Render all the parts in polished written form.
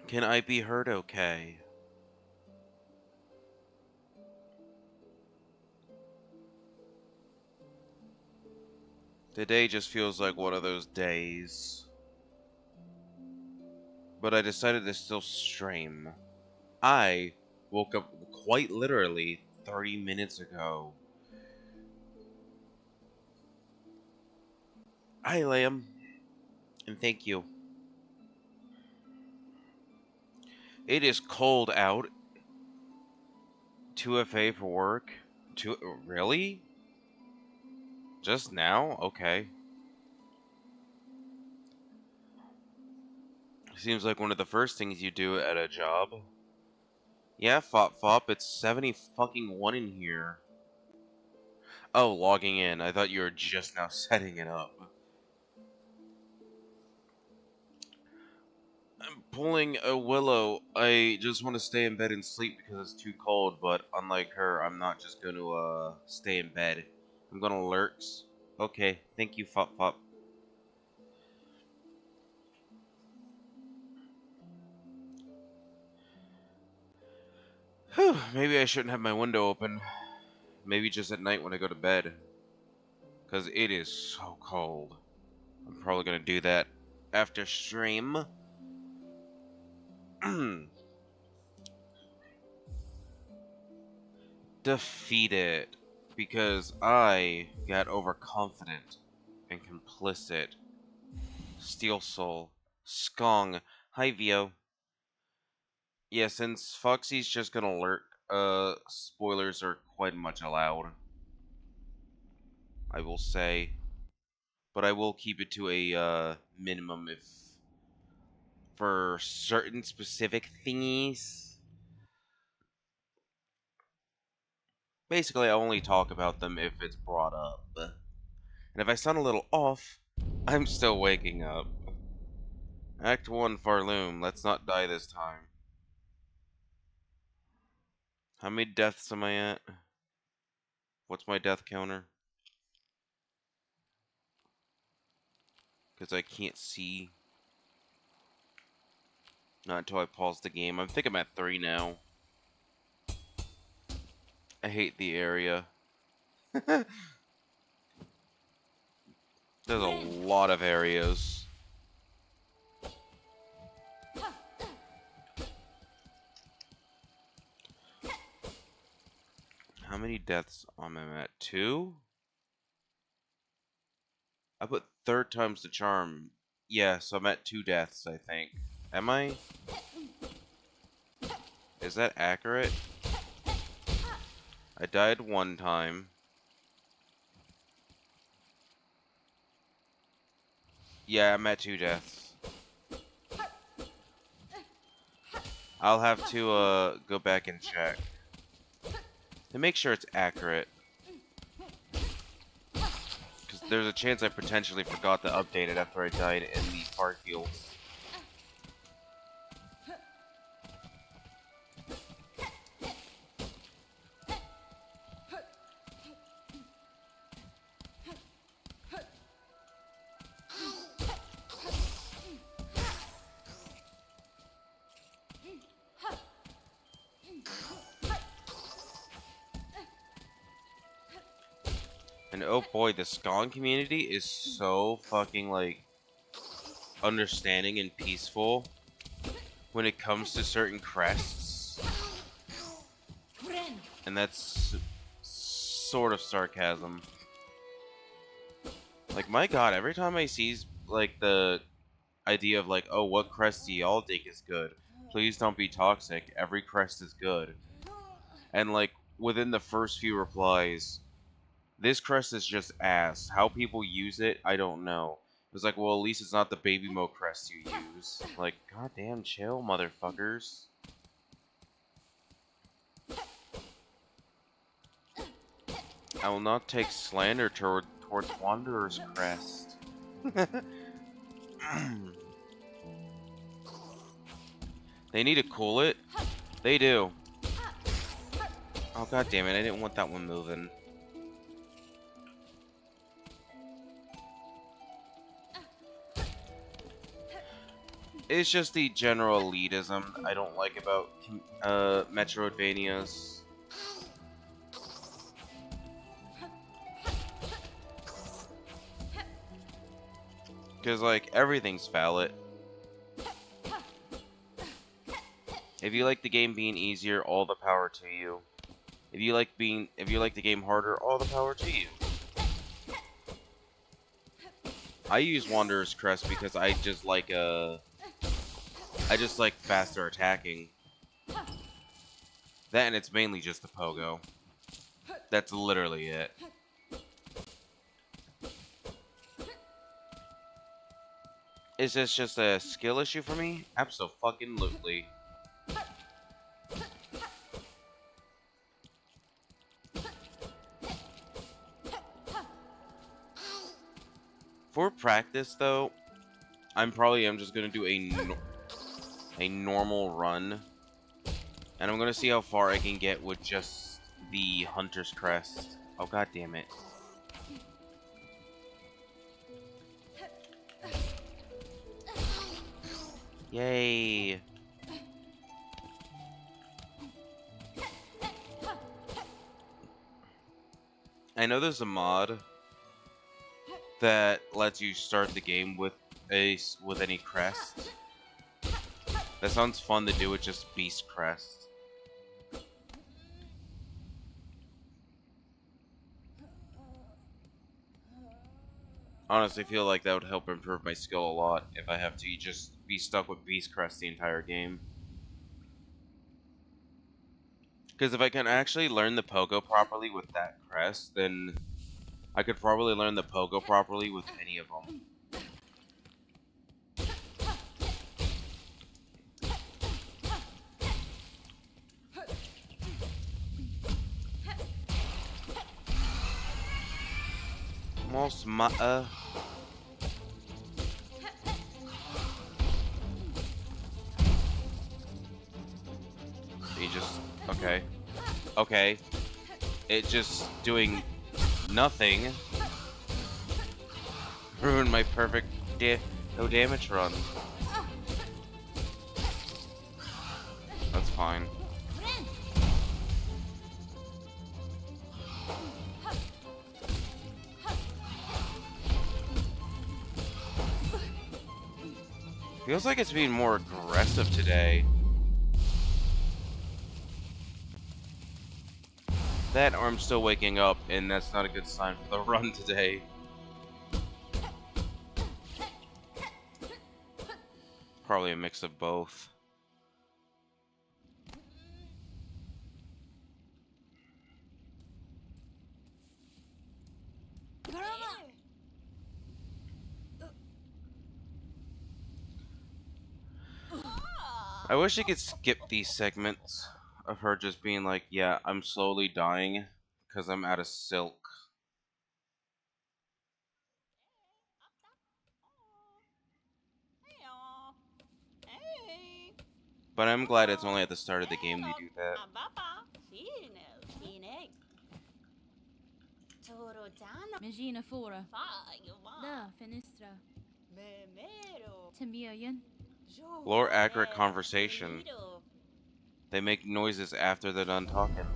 Can I be heard okay? Today just feels like one of those days. But I decided to still stream. I woke up quite literally 30 minutes ago. Hi, Liam. And thank you. It is cold out. 2FA for work. Really? Just now? Okay. Seems like one of the first things you do at a job. Yeah, fop, it's 70 fucking 1 in here. Oh, logging in. I thought you were just now setting it up. I'm pulling a Willow. I just want to stay in bed and sleep because it's too cold, but unlike her, I'm not just going to stay in bed. I'm going to lurks. Okay, thank you, fop. Whew, maybe I shouldn't have my window open. Maybe just at night when I go to bed. Because it is so cold. I'm probably going to do that after stream. Defeated. Because I got overconfident and complicit. Steelsoul. Skong. Hi, Vio. Yeah, since Foxy's just gonna lurk, spoilers are quite much allowed. I will say. But I will keep it to a, minimum if... for certain specific thingies. Basically, I only talk about them if it's brought up. And if I sound a little off, I'm still waking up. Act 1 Farloom, let's not die this time. How many deaths am I at? What's my death counter? Because I can't see. Not until I pause the game. I think I'm at 3 now. I hate the area. There's a lot of areas. How many deaths am I at? 2? I put third times the charm. Yeah, so I'm at 2 deaths, I think. Am I? Is that accurate? I died 1 time. Yeah, I'm at 2 deaths. I'll have to go back and check to make sure it's accurate. Because there's a chance I potentially forgot to update it after I died in the park fields. And oh boy, the Skong community is so fucking, like, understanding and peaceful when it comes to certain crests. And that's sort of sarcasm. Like, my god, every time I see, like, the idea of, like, oh, what crest do y'all think is good? Please don't be toxic. Every crest is good. And, like, within the first few replies, this crest is just ass. How people use it, I don't know. It's like, well, at least it's not the baby mo crest you use. Like, goddamn chill, motherfuckers. I will not take slander towards Wanderer's crest. They need to cool it. They do. Oh, god damn it, I didn't want that one moving. It's just the general elitism I don't like about Metroidvanias. Because, like, everything's valid. If you like the game being easier, all the power to you. If you like the game harder, all the power to you. I use Wanderer's Crest because I just like faster attacking. That and it's mainly just the pogo. That's literally it. Is this just a skill issue for me? Abso-fucking-lutely. For practice, though, I'm just gonna do a normal run, and I'm gonna see how far I can get with just the Hunter's Crest. Oh, god damn it. Yay. I know there's a mod that lets you start the game with any crest. That sounds fun to do with just Beast Crest. Honestly, I feel like that would help improve my skill a lot if I have to just be stuck with Beast Crest the entire game. Because if I can actually learn the pogo properly with that crest, then I could probably learn the pogo properly with any of them. Most you just okay. Okay. It just doing nothing. Ruined my perfect no damage run. That's fine. Feels like it's being more aggressive today. That or I'm still waking up, and that's not a good sign for the run today. Probably a mix of both. I wish I could skip these segments of her just being like, yeah, I'm slowly dying because I'm out of silk. But I'm glad it's only at the start of the game they do that. Magina fora. Da, finistra. Timbiayan. More accurate conversation. They make noises after they're done talking.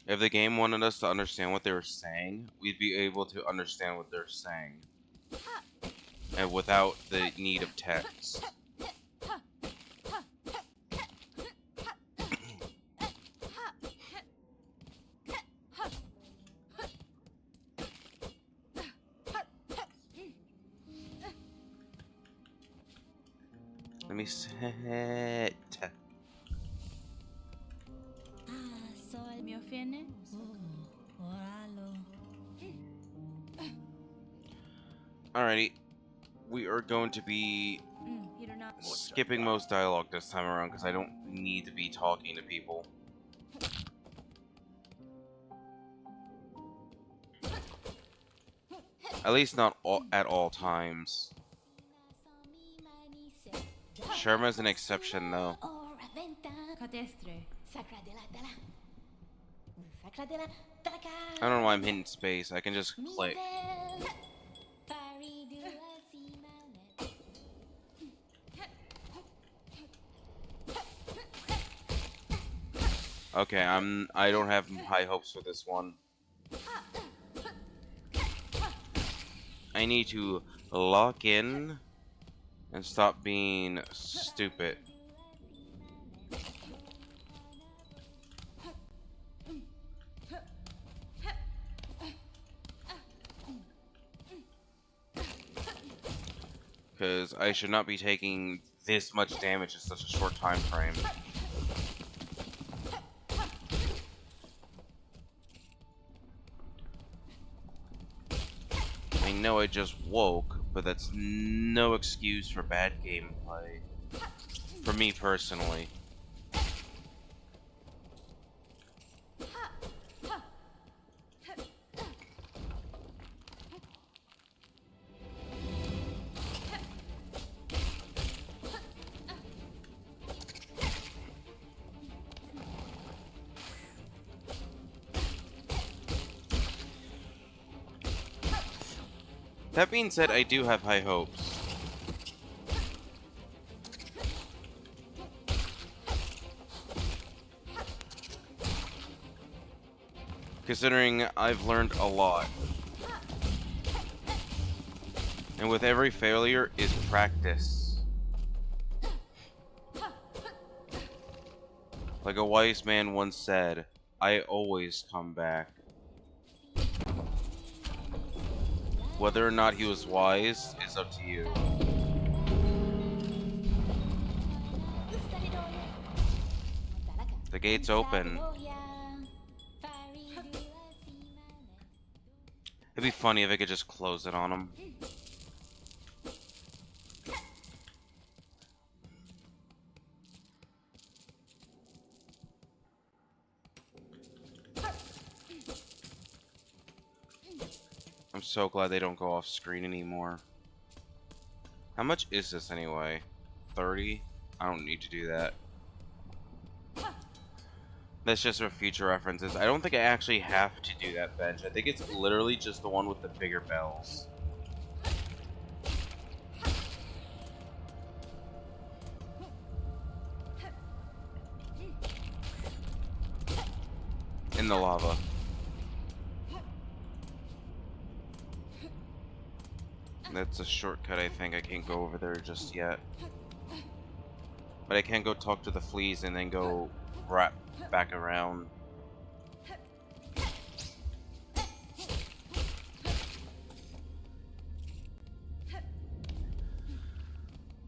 If the game wanted us to understand what they were saying, we'd be able to understand what they're saying. And without the need of text. Let me sit. Sol mio fene. Alrighty. We are going to be skipping most dialogue this time around because I don't need to be talking to people. At least not at all times. Sherma's an exception, though. Catestre. I don't know why I'm hitting space. I can just click. Okay, I don't have high hopes for this one. I need to lock in and stop being stupid. Because I should not be taking this much damage in such a short time frame. I know I just woke, but that's no excuse for bad gameplay. For me personally. That being said, I do have high hopes. Considering I've learned a lot. And with every failure is practice. Like a wise man once said, I always come back. Whether or not he was wise is up to you. The gate's open. It'd be funny if I could just close it on him. I'm so glad they don't go off screen anymore. How much is this anyway? 30? I don't need to do that. That's just for future references. I don't think I actually have to do that bench. I think it's literally just the one with the bigger bells. In the lava. That's a shortcut, I think. I can't go over there just yet. But I can go talk to the fleas and then go wrap back around.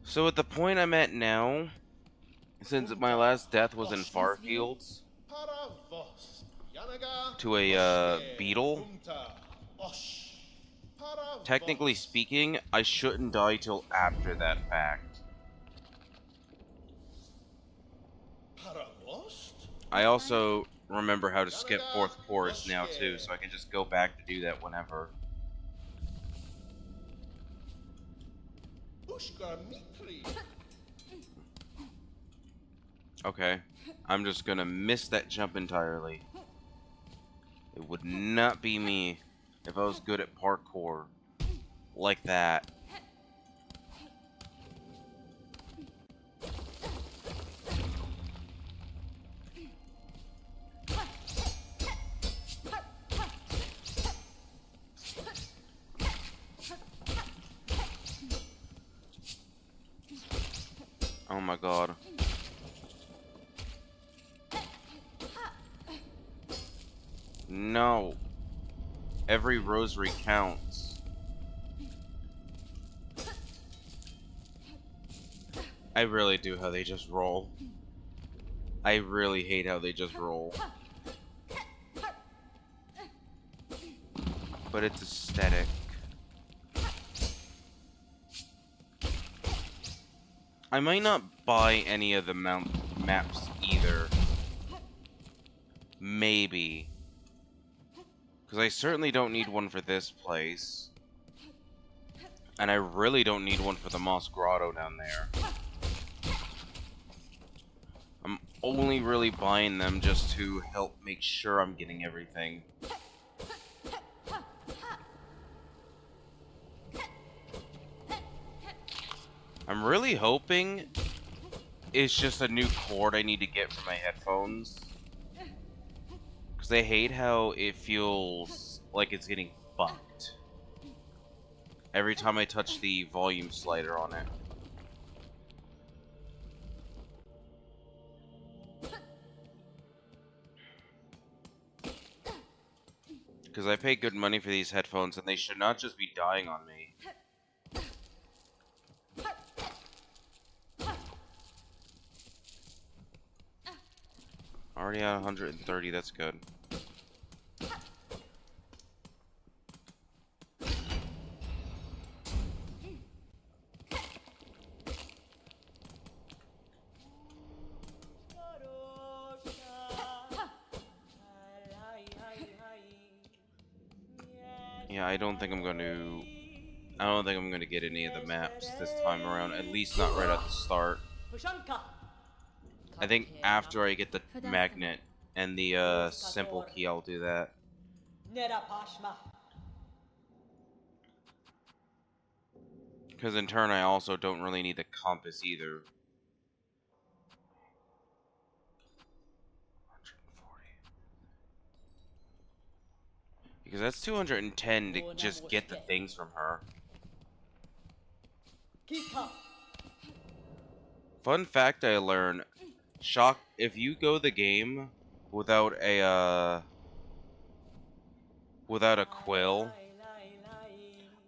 So at the point I'm at now, since my last death was in Farfields, to a beetle, technically speaking, I shouldn't die till after that fact. I also remember how to skip fourth chorus now too, so I can just go back to do that whenever. Okay, I'm just gonna miss that jump entirely. It would not be me if I was good at parkour like that. Oh my god. No. Every rosary counts. I really do how they just roll. I really hate how they just roll. But it's aesthetic. I might not buy any of the maps either. Maybe. Because I certainly don't need one for this place. And I really don't need one for the Moss Grotto down there. I'm only really buying them just to help make sure I'm getting everything. I'm really hoping it's just a new cord I need to get for my headphones. Because I hate how it feels like it's getting fucked every time I touch the volume slider on it. Because I pay good money for these headphones and they should not just be dying on me. Already at 130, that's good. Yeah, I don't think I'm going to get any of the maps this time around, at least not right at the start. I think after I get the magnet and the simple key, I'll do that. Because in turn, I also don't really need the compass either. 140. Because that's 210 to just get the things from her. Fun fact I learned, if you go the game without a quill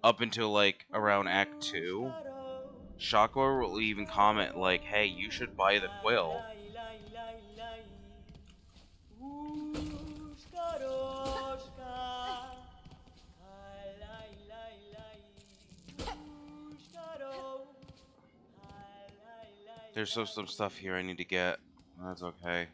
up until like around Act 2, Shocker will even comment like, hey, you should buy the quill. There's still some stuff here I need to get. That's okay.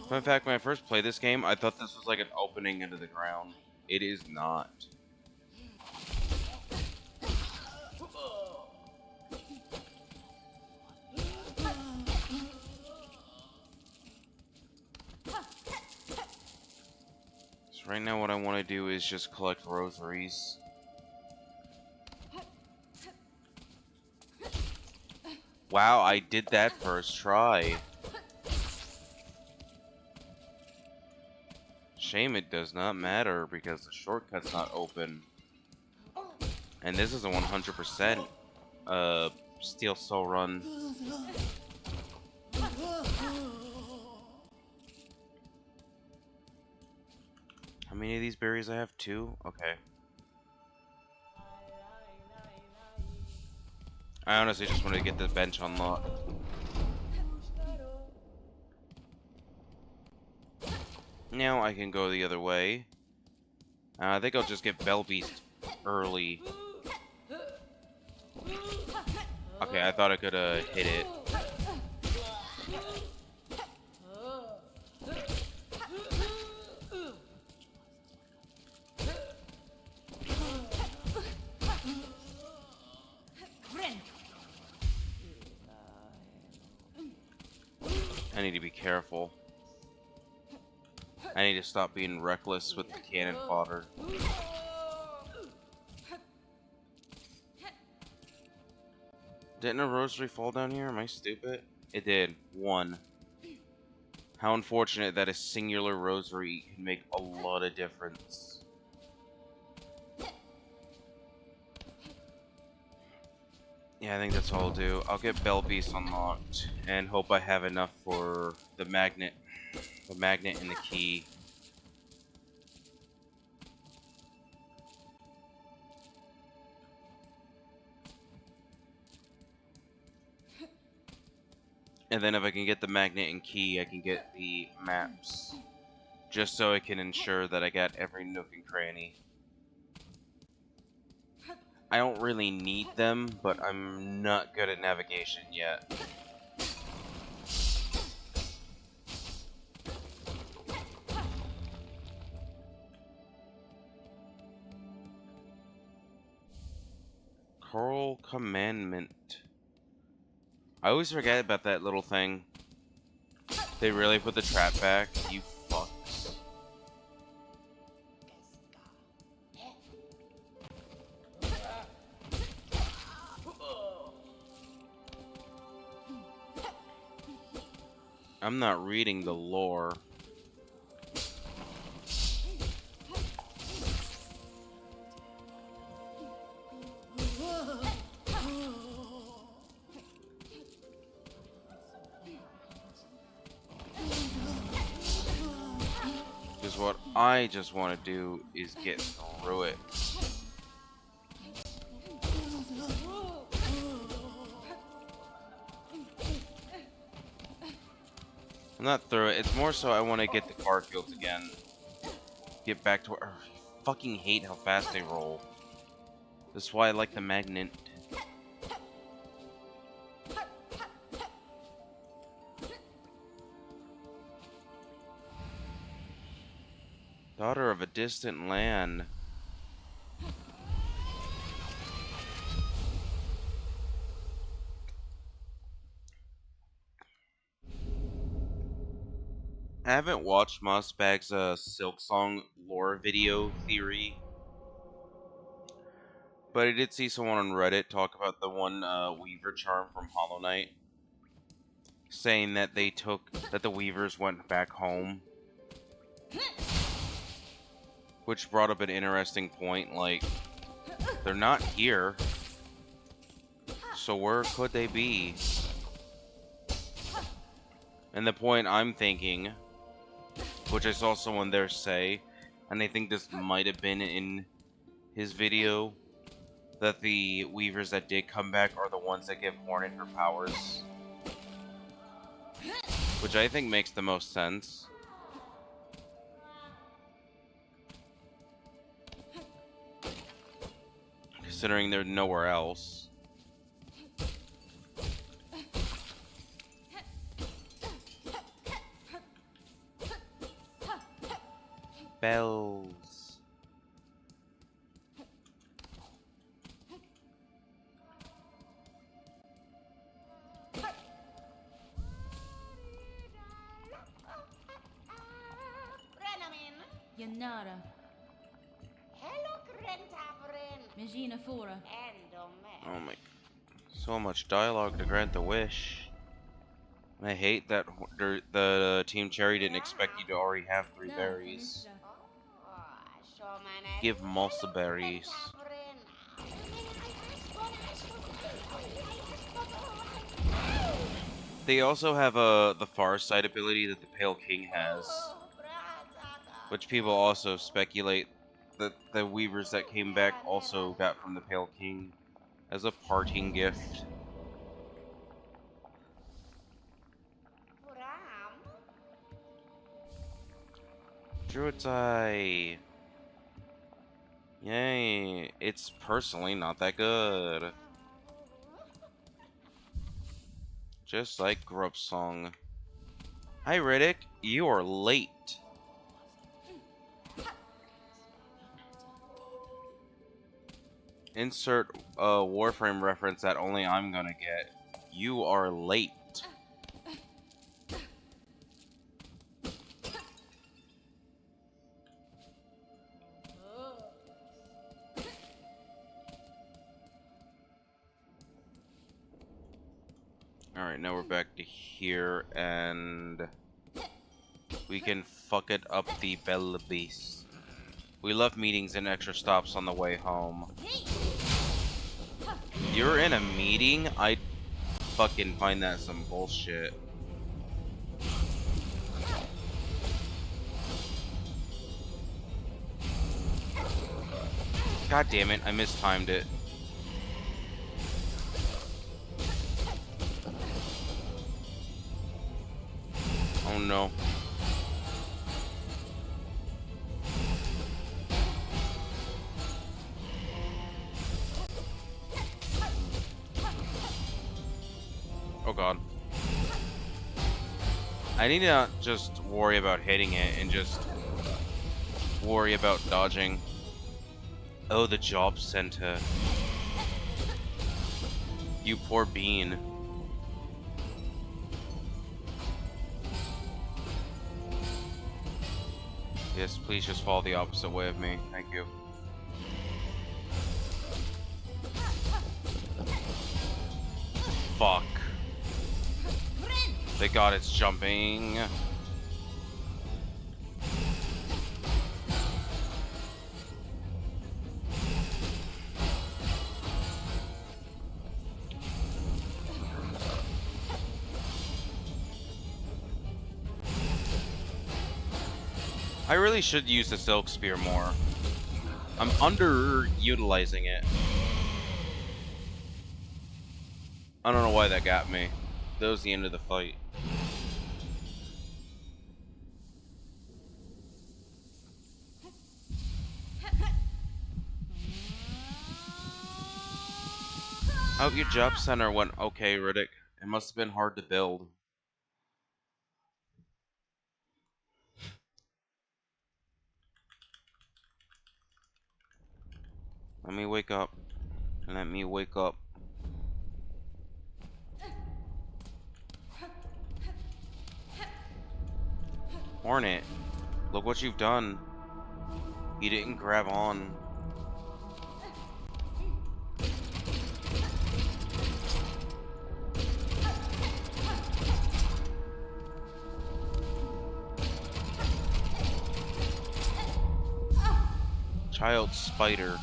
Fun fact, when I first played this game, I thought this was like an opening into the ground. It is not. So right now what I want to do is just collect rosaries. Wow, I did that first try. Shame it does not matter because the shortcut's not open. And this is a 100% Steelsoul run. How many of these berries I have? 2? Okay. I honestly just wanted to get the bench unlocked. Now I can go the other way. I think I'll just get Bell Beast early. Okay, I thought I could hit it. I need to be careful. I need to stop being reckless with the cannon fodder. Didn't a rosary fall down here? Am I stupid? It did. 1. How unfortunate that a singular rosary can make a lot of difference. Yeah, I think that's all I'll do. I'll get Bell Beast unlocked and hope I have enough for the magnet. The magnet and the key. And then if I can get the magnet and key, I can get the maps. Just so I can ensure that I got every nook and cranny. I don't really need them, but I'm not good at navigation yet. Coral Commandment. I always forget about that little thing. They really put the trap back? You fucks. I'm not reading the lore. Because what I just want to do is get through it. I'm not through it. It's more so I want to get the car fields again. Get back to where... I fucking hate how fast they roll. That's why I like the magnet. Daughter of a distant land. I haven't watched Mossbag's Silksong lore video theory, but I did see someone on Reddit talk about the one Weaver charm from Hollow Knight, saying that the Weavers went back home, which brought up an interesting point. Like, they're not here, so where could they be? And the point I'm thinking, which I saw someone there say, and I think this might have been in his video, that the Weavers that did come back are the ones that give Hornet her powers. Which I think makes the most sense. Considering they're nowhere else. Bells. Janara. Magina Fora. Oh my. So much dialogue to grant the wish. I hate that the Team Cherry didn't expect you to already have 3 berries. Give Mulsa berries. They also have the Far Sight ability that the Pale King has, which people also speculate that the Weavers that came back also got from the Pale King as a parting gift. Druid's Eye. Yay. It's personally not that good. Just like Silksong. Hi Riddick, you are late. Insert a Warframe reference that only I'm gonna get. You are late. Alright, now we're back to here, and we can fuck it up the Bella Beast. We love meetings and extra stops on the way home. You're in a meeting? I fucking find that some bullshit. God damn it, I mistimed it. Oh no. Oh god. I need to not just worry about hitting it and just worry about dodging. Oh, the job center. You poor bean. Yes, please just fall the opposite way of me. Thank you. Fuck. Thank God it's jumping. I really should use the Silk Spear more. I'm underutilizing it. I don't know why that got me. That was the end of the fight. Out your job center went okay, Riddick. It must have been hard to build. Let me wake up. Let me wake up. Hornet, look what you've done. You didn't grab on. Child spider.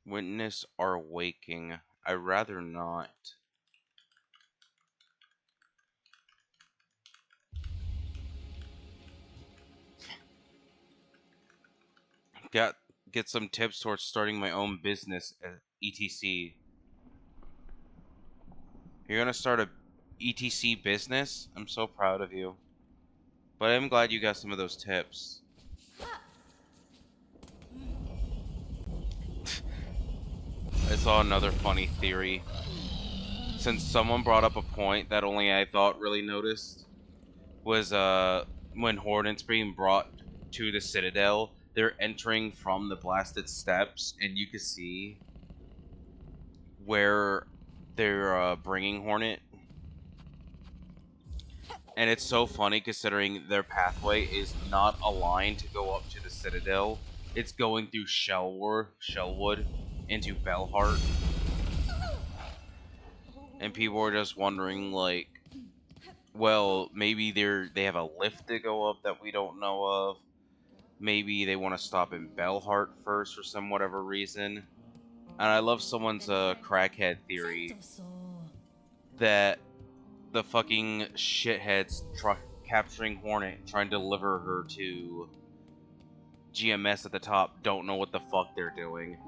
Witness our waking. I'd rather not. Got get some tips towards starting my own business at ETC. You're gonna start a ETC business? I'm so proud of you. But I'm glad you got some of those tips. I saw another funny theory. Since someone brought up a point that only I thought really noticed, was when Hornet's being brought to the Citadel, they're entering from the blasted steps, and you can see where they're bringing Hornet. And it's so funny considering their pathway is not aligned to go up to the Citadel. It's going through Shellwood into Belhart. And people are just wondering, like, well, maybe they have a lift to go up that we don't know of. Maybe they want to stop in Belhart first for some whatever reason. And I love someone's crackhead theory that the fucking shitheads capturing Hornet, trying to deliver her to GMS at the top, don't know what the fuck they're doing.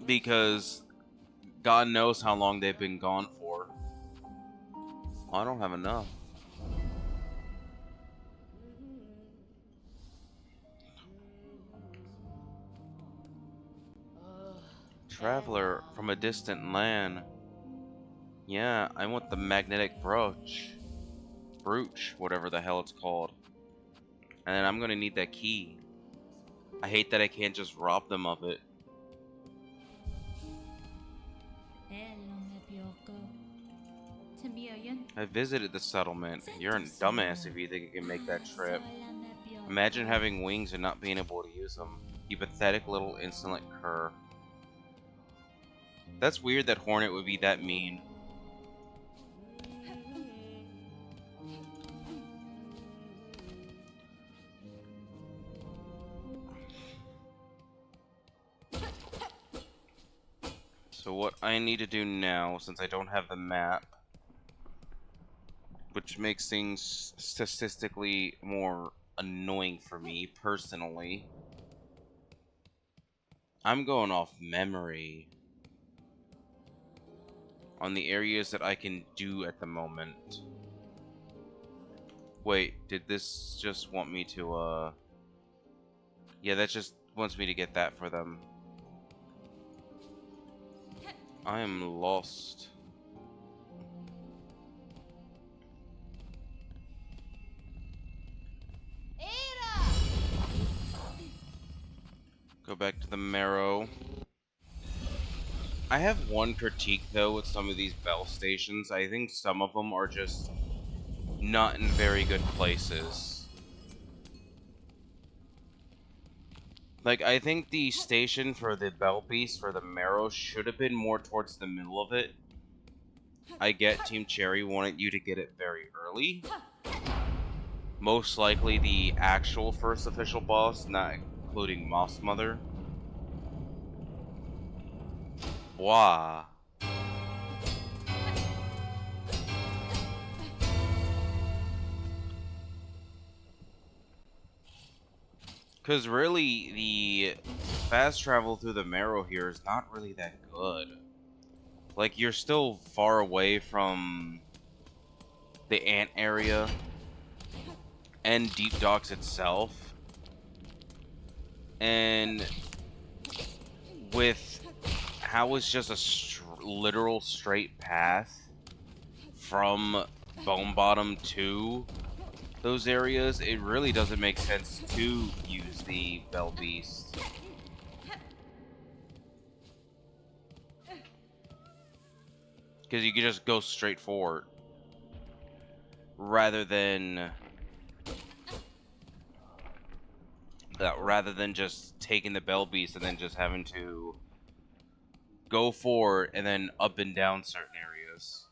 Because God knows how long they've been gone for. I don't have enough. Traveler from a distant land. Yeah, I want the magnetic brooch. Brooch, whatever the hell it's called. And then I'm gonna need that key. I hate that I can't just rob them of it. I visited the settlement. You're a dumbass if you think you can make that trip. Imagine having wings and not being able to use them. You pathetic little insolent cur. That's weird that Hornet would be that mean. So what I need to do now, since I don't have the map, which makes things statistically more annoying for me personally, I'm going off memory on the areas that I can do at the moment. Wait, did this just want me to, yeah, that just wants me to get that for them. I am lost. Go back to the marrow. I have one critique though with some of these bell stations. I think some of them are just not in very good places. Like, I think the station for the bell beast for the marrow should have been more towards the middle of it. I get Team Cherry wanted you to get it very early. Most likely the actual first official boss, not including Moss Mother. Wah. Because really, the fast travel through the marrow here is not really that good. Like, you're still far away from the ant area and Deep Docks itself. And with how it's just a literal straight path from Bone Bottom to those areas, it really doesn't make sense to use the Bell Beast. Because you can just go straight forward. Rather than just taking the Bell Beast and then just having to go forward and then up and down certain areas.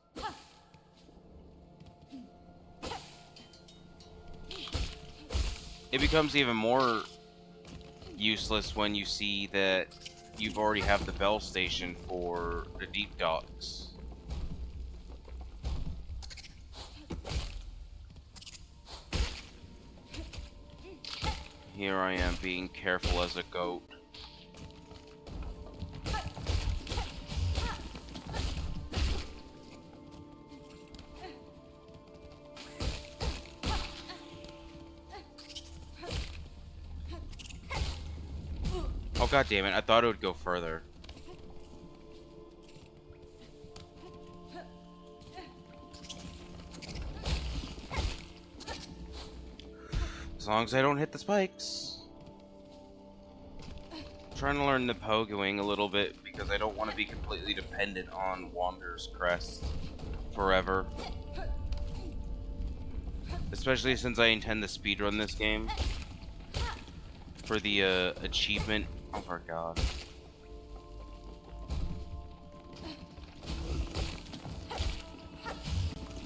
It becomes even more useless when you see that you've already have the bell station for the Deep Docks. Here I am being careful as a goat. Oh god damn it, I thought it would go further. As long as I don't hit the spikes. I'm trying to learn the pogoing a little bit because I don't want to be completely dependent on Wanderer's Crest forever. Especially since I intend to speedrun this game for the achievement. Oh my god.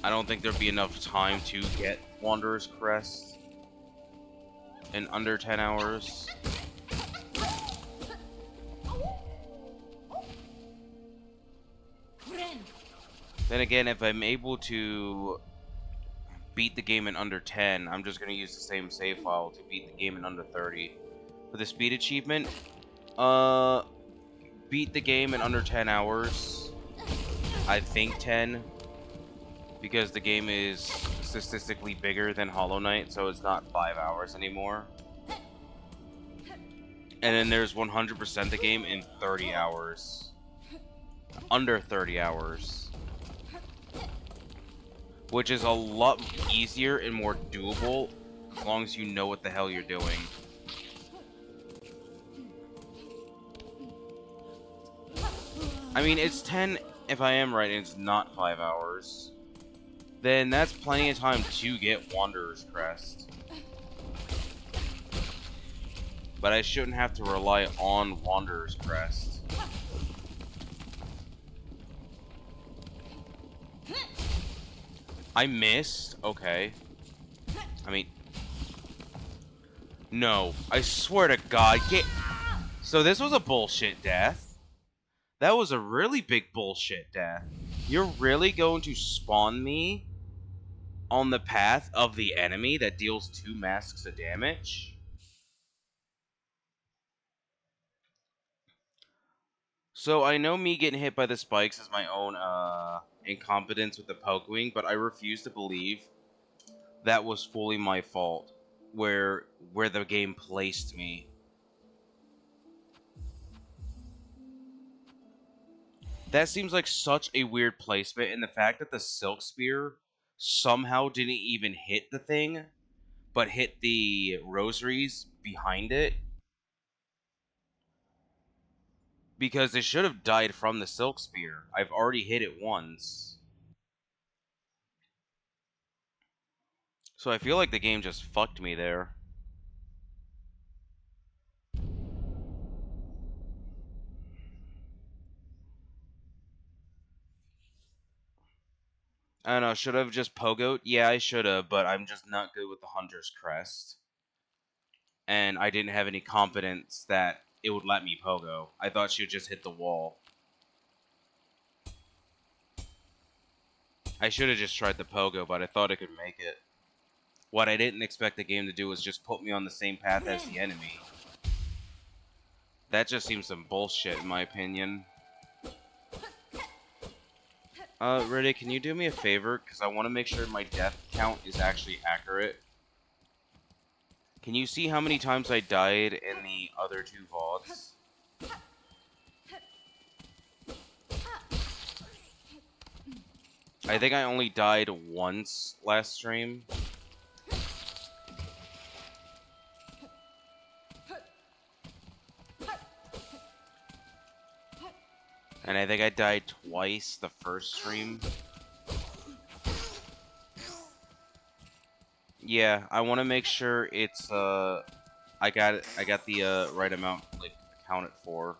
I don't think there'd be enough time to get Wanderer's Crest in under 10 hours. Then again, if I'm able to beat the game in under 10, I'm just going to use the same save file to beat the game in under 30. For the speed achievement, beat the game in under 10 hours. I think 10, because the game is statistically bigger than Hollow Knight, so it's not 5 hours anymore. And then there's 100% the game in 30 hours. Under 30 hours. Which is a lot easier and more doable as long as you know what the hell you're doing. I mean, it's 10 if I am right and it's not 5 hours. Then that's plenty of time to get Wanderer's Crest. But I shouldn't have to rely on Wanderer's Crest. I missed? Okay. I mean... No. I swear to God, get... So this was a bullshit death. That was a really big bullshit death. You're really going to spawn me on the path of the enemy that deals 2 masks of damage? So I know me getting hit by the spikes is my own incompetence with the poke-wing, but I refuse to believe that was fully my fault, where the game placed me. That seems like such a weird placement, and the fact that the Silk Spear somehow didn't even hit the thing, but hit the rosaries behind it. Because it should have died from the Silk Spear. I've already hit it once. So I feel like the game just fucked me there. I don't know, should I have just pogoed? Yeah, I should have, but I'm just not good with the Hunter's Crest. And I didn't have any confidence that it would let me pogo. I thought she would just hit the wall. I should have just tried the pogo, but I thought I could make it. What I didn't expect the game to do was just put me on the same path as the enemy. That just seems some bullshit, in my opinion. Riddick, can you do me a favor? Because I want to make sure my death count is actually accurate. Can you see how many times I died in the other two VODs? I think I only died once last stream. And I think I died twice the first stream. Yeah, I want to make sure it's I got the right amount like accounted for.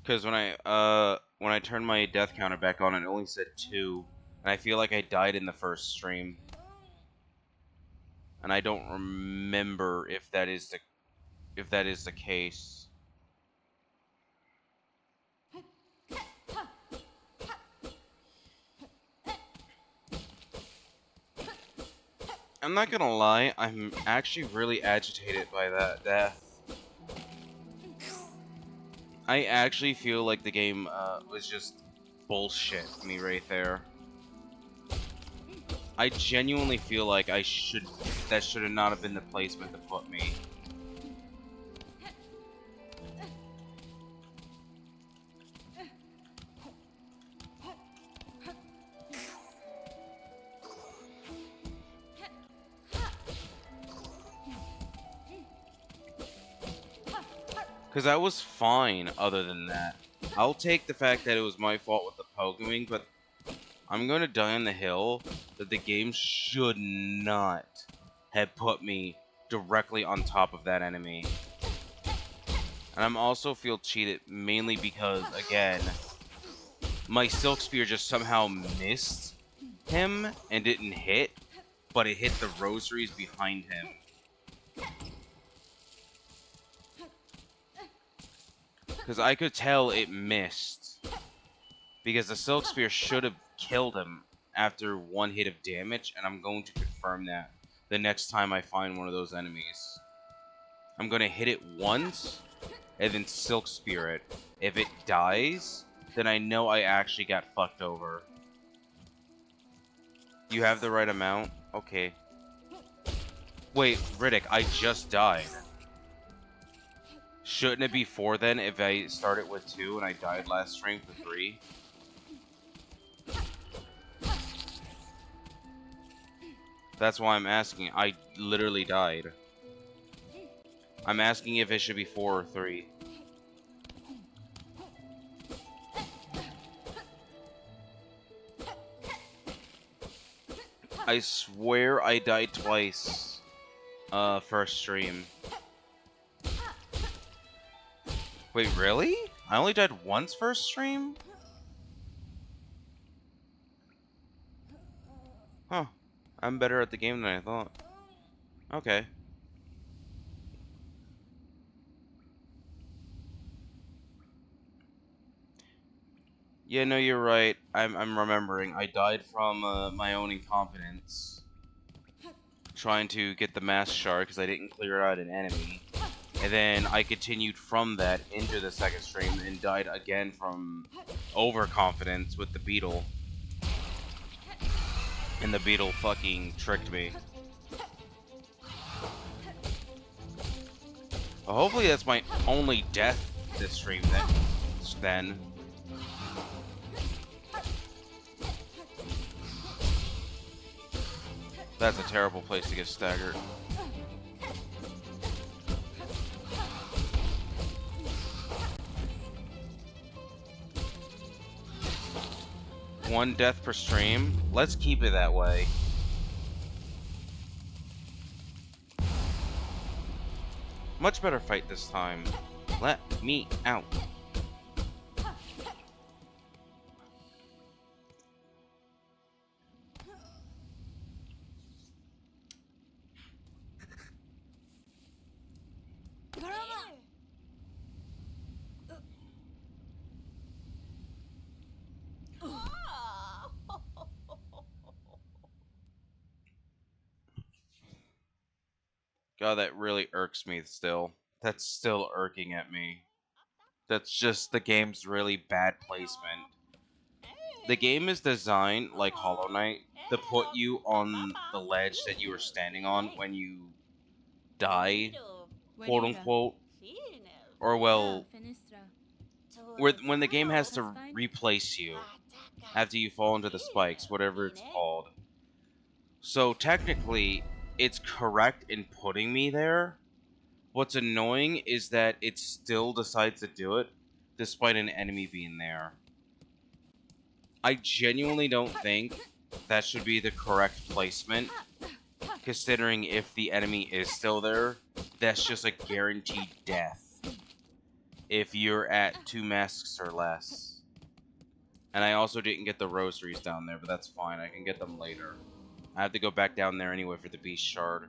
Because when I turned my death counter back on, it only said 2, and I feel like I died in the first stream. And I don't remember if that is the case. I'm not gonna lie, I'm actually really agitated by that death. I actually feel like the game was just bullshit me right there. I genuinely feel like that should not have been the placement to put me. Because I was fine other than that. I'll take the fact that it was my fault with the pogoing, but I'm going to die on the hill that the game should not have put me directly on top of that enemy. And I'm also feel cheated mainly because, again, my Silk Spear just somehow missed him and didn't hit, but it hit the rosaries behind him. Because I could tell it missed. Because the Silk Spear should have killed him after one hit of damage, and I'm going to confirm that the next time I find one of those enemies. I'm going to hit it once, and then Silk Spear it. If it dies, then I know I actually got fucked over. You have the right amount? Okay. Wait, Riddick, I just died. Shouldn't it be 4 then if I started with 2 and I died last stream for 3? That's why I'm asking. I literally died. I'm asking if it should be 4 or 3. I swear I died twice. First stream. Wait, really? I only died once first stream? Huh. I'm better at the game than I thought. Okay. Yeah, no, you're right. I'm remembering. I died from my own incompetence. Trying to get the Mass Shard because I didn't clear out an enemy. And then I continued from that into the second stream and died again from overconfidence with the beetle. And the beetle fucking tricked me. Well, hopefully that's my only death this stream then. then. That's a terrible place to get staggered. One death per stream. Let's keep it that way. Much better fight this time. Let me out. God, that really irks me still. That's still irking at me. That's just the game's really bad placement. The game is designed, like Hollow Knight, to put you on the ledge that you were standing on when you die, quote unquote. Or, well, when the game has to replace you after you fall into the spikes, whatever it's called. So, technically, it's correct in putting me there. What's annoying is that it still decides to do it, despite an enemy being there. I genuinely don't think that should be the correct placement, considering if the enemy is still there, that's just a guaranteed death if you're at 2 masks or less. And I also didn't get the rosaries down there, but that's fine, I can get them later. I have to go back down there anyway for the beast shard.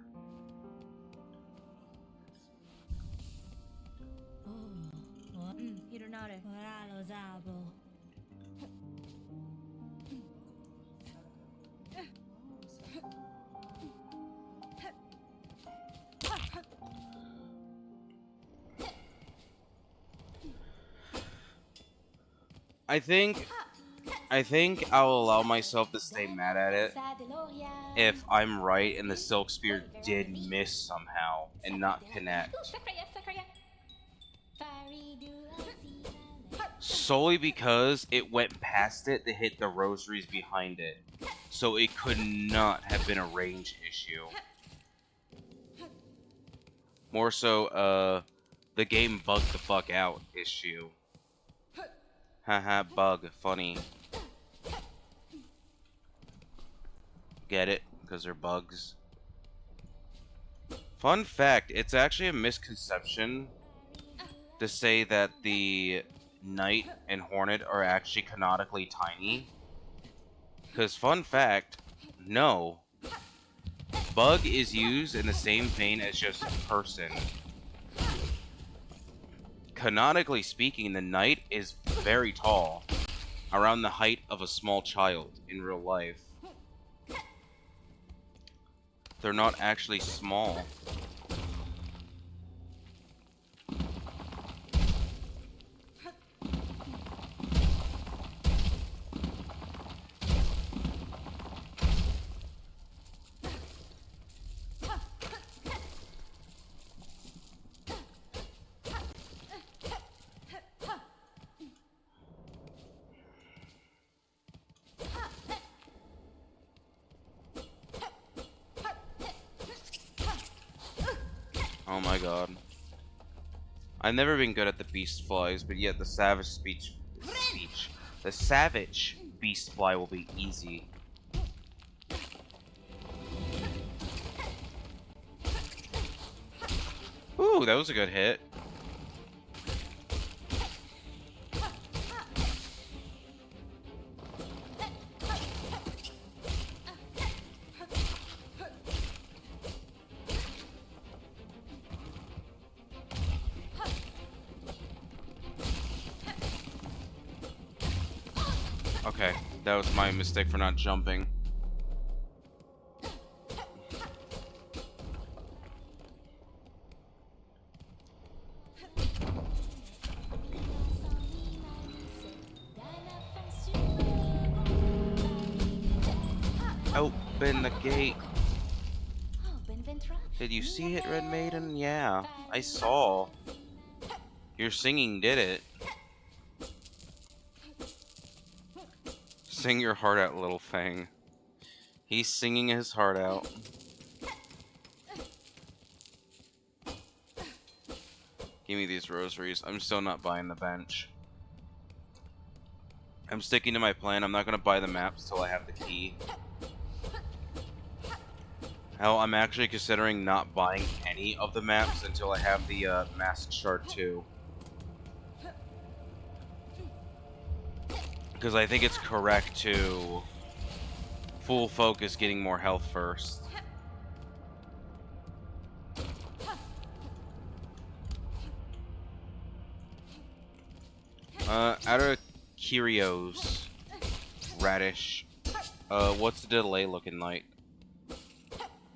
I think I'll allow myself to stay mad at it if I'm right and the Silk Spear did miss somehow and not connect. Solely because it went past it to hit the rosaries behind it. So it could not have been a range issue. More so, the game bugged the fuck out issue. Haha, bug. Funny. Get it? Because they're bugs. Fun fact, it's actually a misconception to say that the Knight and Hornet are actually canonically tiny. Because fun fact, no. Bug is used in the same vein as just person. Canonically speaking, the Knight is very tall, around the height of a small child in real life. They're not actually small. Oh my god. I've never been good at the beast flies, but yet the savage the savage beast fly will be easy. Ooh, that was a good hit. Okay, that was my mistake for not jumping. Open the gate. Did you see it, Red Maiden? Yeah, I saw. Your singing did it. Sing your heart out, little Fang. He's singing his heart out. Give me these rosaries. I'm still not buying the bench. I'm sticking to my plan. I'm not going to buy the maps till I have the key. Hell, I'm actually considering not buying any of the maps until I have the Mask Shard 2. Because I think it's correct to full focus getting more health first. Out of Kyrios, Radish, what's the delay looking like?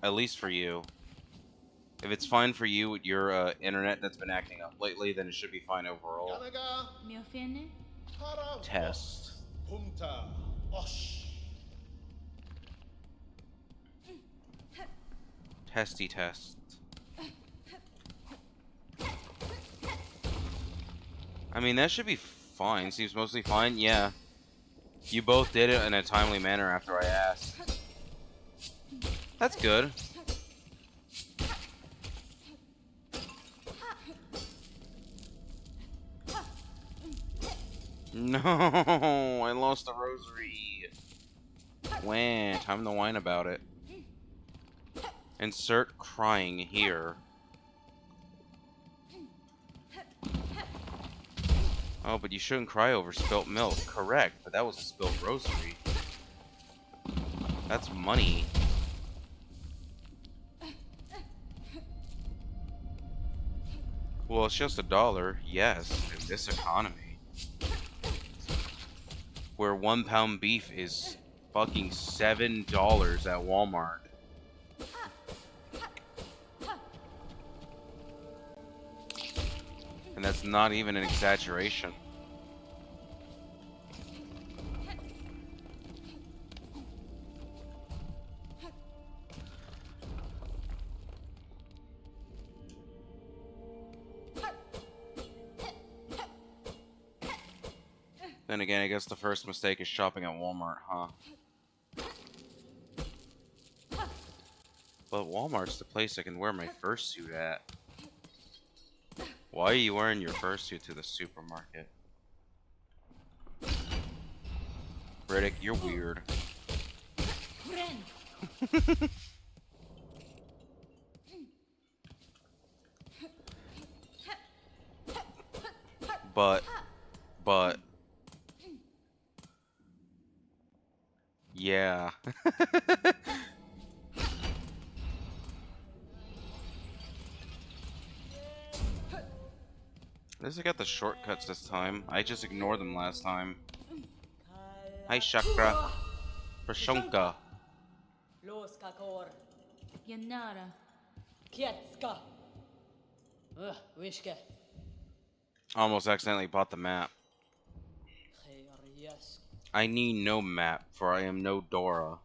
At least for you. If it's fine for you with your internet that's been acting up lately, then it should be fine overall. Test. Testy test. I mean, that should be fine. Seems mostly fine. Yeah. You both did it in a timely manner after I asked. That's good. No, I lost the rosary. Wah, time to whine about it. Insert crying here. Oh, but you shouldn't cry over spilt milk. Correct, but that was a spilt rosary. That's money. Well, it's just $1. Yes, in this economy. Where 1 pound beef is fucking $7 at Walmart. And that's not even an exaggeration. Then again, I guess the first mistake is shopping at Walmart, huh? But Walmart's the place I can wear my fursuit at. Why are you wearing your fursuit to the supermarket? Riddick, you're weird. But... Yeah. At least I got the shortcuts this time. I just ignored them last time. Hi, Chakra. Prashonka. Yanara. Kietska. Wishke. Almost accidentally bought the map. I need no map, for I am no Dora.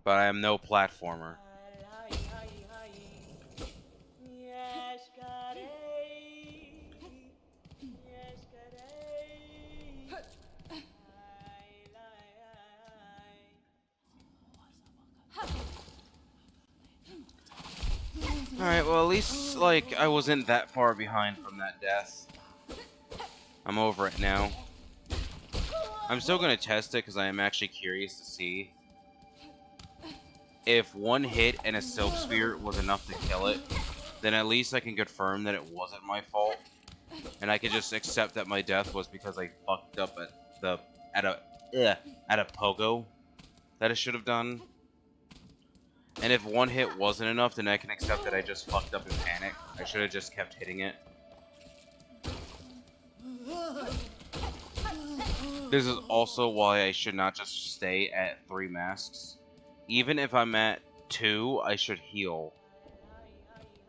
But I am no platformer. Alright, well at least, like, I wasn't that far behind from that death. I'm over it now. I'm still gonna test it, because I am actually curious to see if one hit and a Silk Spear was enough to kill it, then at least I can confirm that it wasn't my fault. And I can just accept that my death was because I fucked up at a pogo that I should have done. And if one hit wasn't enough, then I can accept that I just fucked up in panic. I should have just kept hitting it. This is also why I should not just stay at 3 masks. Even if I'm at 2, I should heal.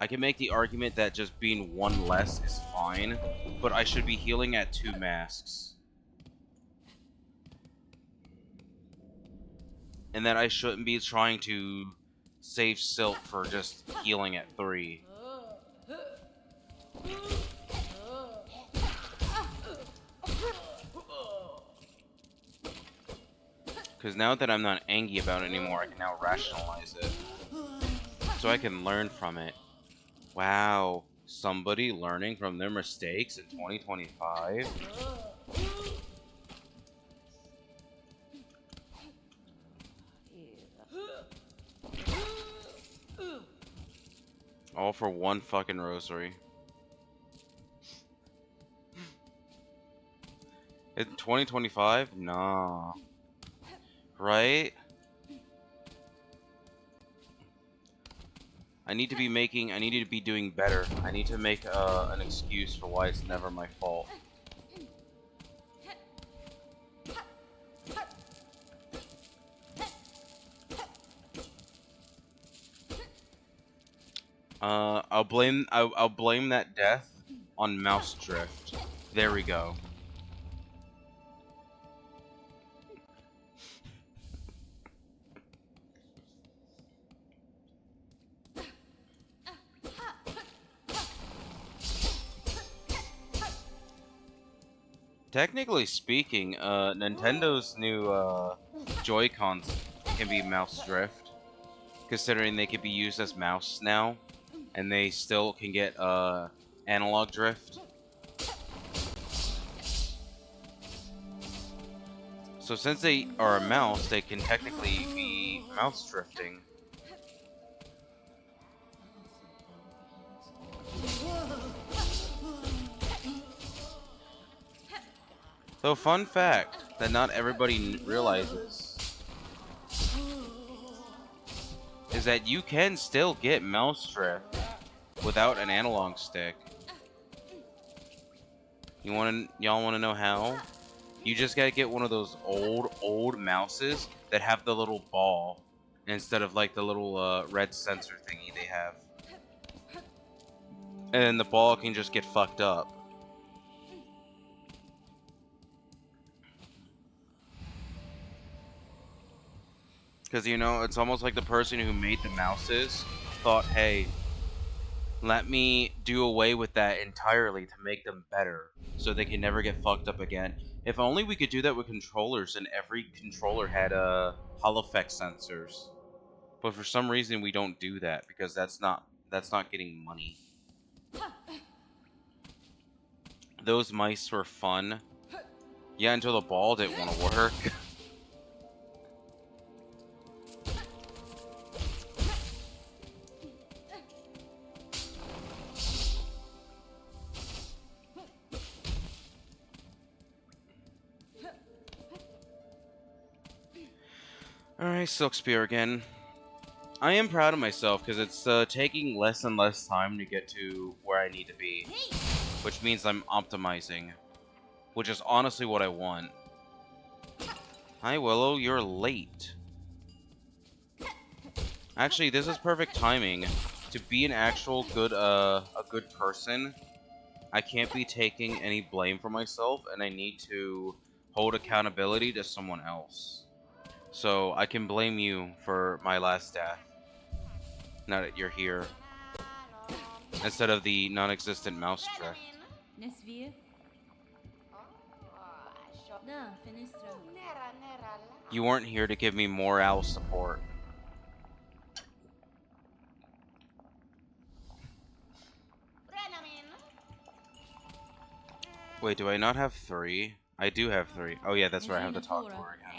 I can make the argument that just being 1 less is fine, but I should be healing at 2 masks. And that I shouldn't be trying to save Silk for just healing at 3. Because now that I'm not angry about it anymore, I can now rationalize it. So I can learn from it. Wow. Somebody learning from their mistakes in 2025? All for one fucking rosary. In 2025? Nah. Right? I need to be doing better. I need to make an excuse for why it's never my fault. I'll blame that death on mouse drift. There we go. Technically speaking, Nintendo's new Joy-Cons can be mouse drift, considering they can be used as mouse now, and they still can get analog drift. So since they are a mouse, they can technically be mouse drifting. Though, fun fact that not everybody realizes is that you can still get mouse drift without an analog stick. Y'all wanna know how? You just gotta get one of those old mouses that have the little ball instead of like the little red sensor thingy they have. And then the ball can just get fucked up. Because, you know, it's almost like the person who made the mouses thought, hey, let me do away with that entirely to make them better so they can never get fucked up again. If only we could do that with controllers and every controller had Hall effect sensors. But for some reason we don't do that because that's not getting money. Those mice were fun. Yeah, until the ball didn't want to work. Alright, Silk Spear again. I am proud of myself because it's taking less and less time to get to where I need to be. Which means I'm optimizing. Which is honestly what I want. Hi Willow, you're late. Actually, this is perfect timing. To be an actual good, a good person, I can't be taking any blame for myself, and I need to hold accountability to someone else. So I can blame you for my last death. Now that you're here. Instead of the non-existent mouse drift. Nesvir. Da, fenestra. You weren't here to give me morale support. Wait, do I not have 3? I do have 3. Oh yeah, that's right, I have to talk to her again.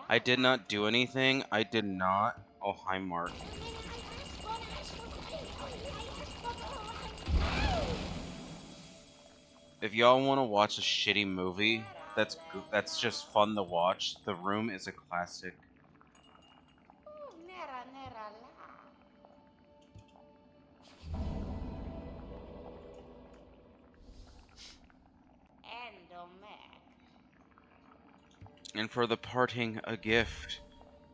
I did not do anything. I did not. Oh, hi, Mark. If y'all want to watch a shitty movie, that's just fun to watch. The Room is a classic. And for the parting, a gift.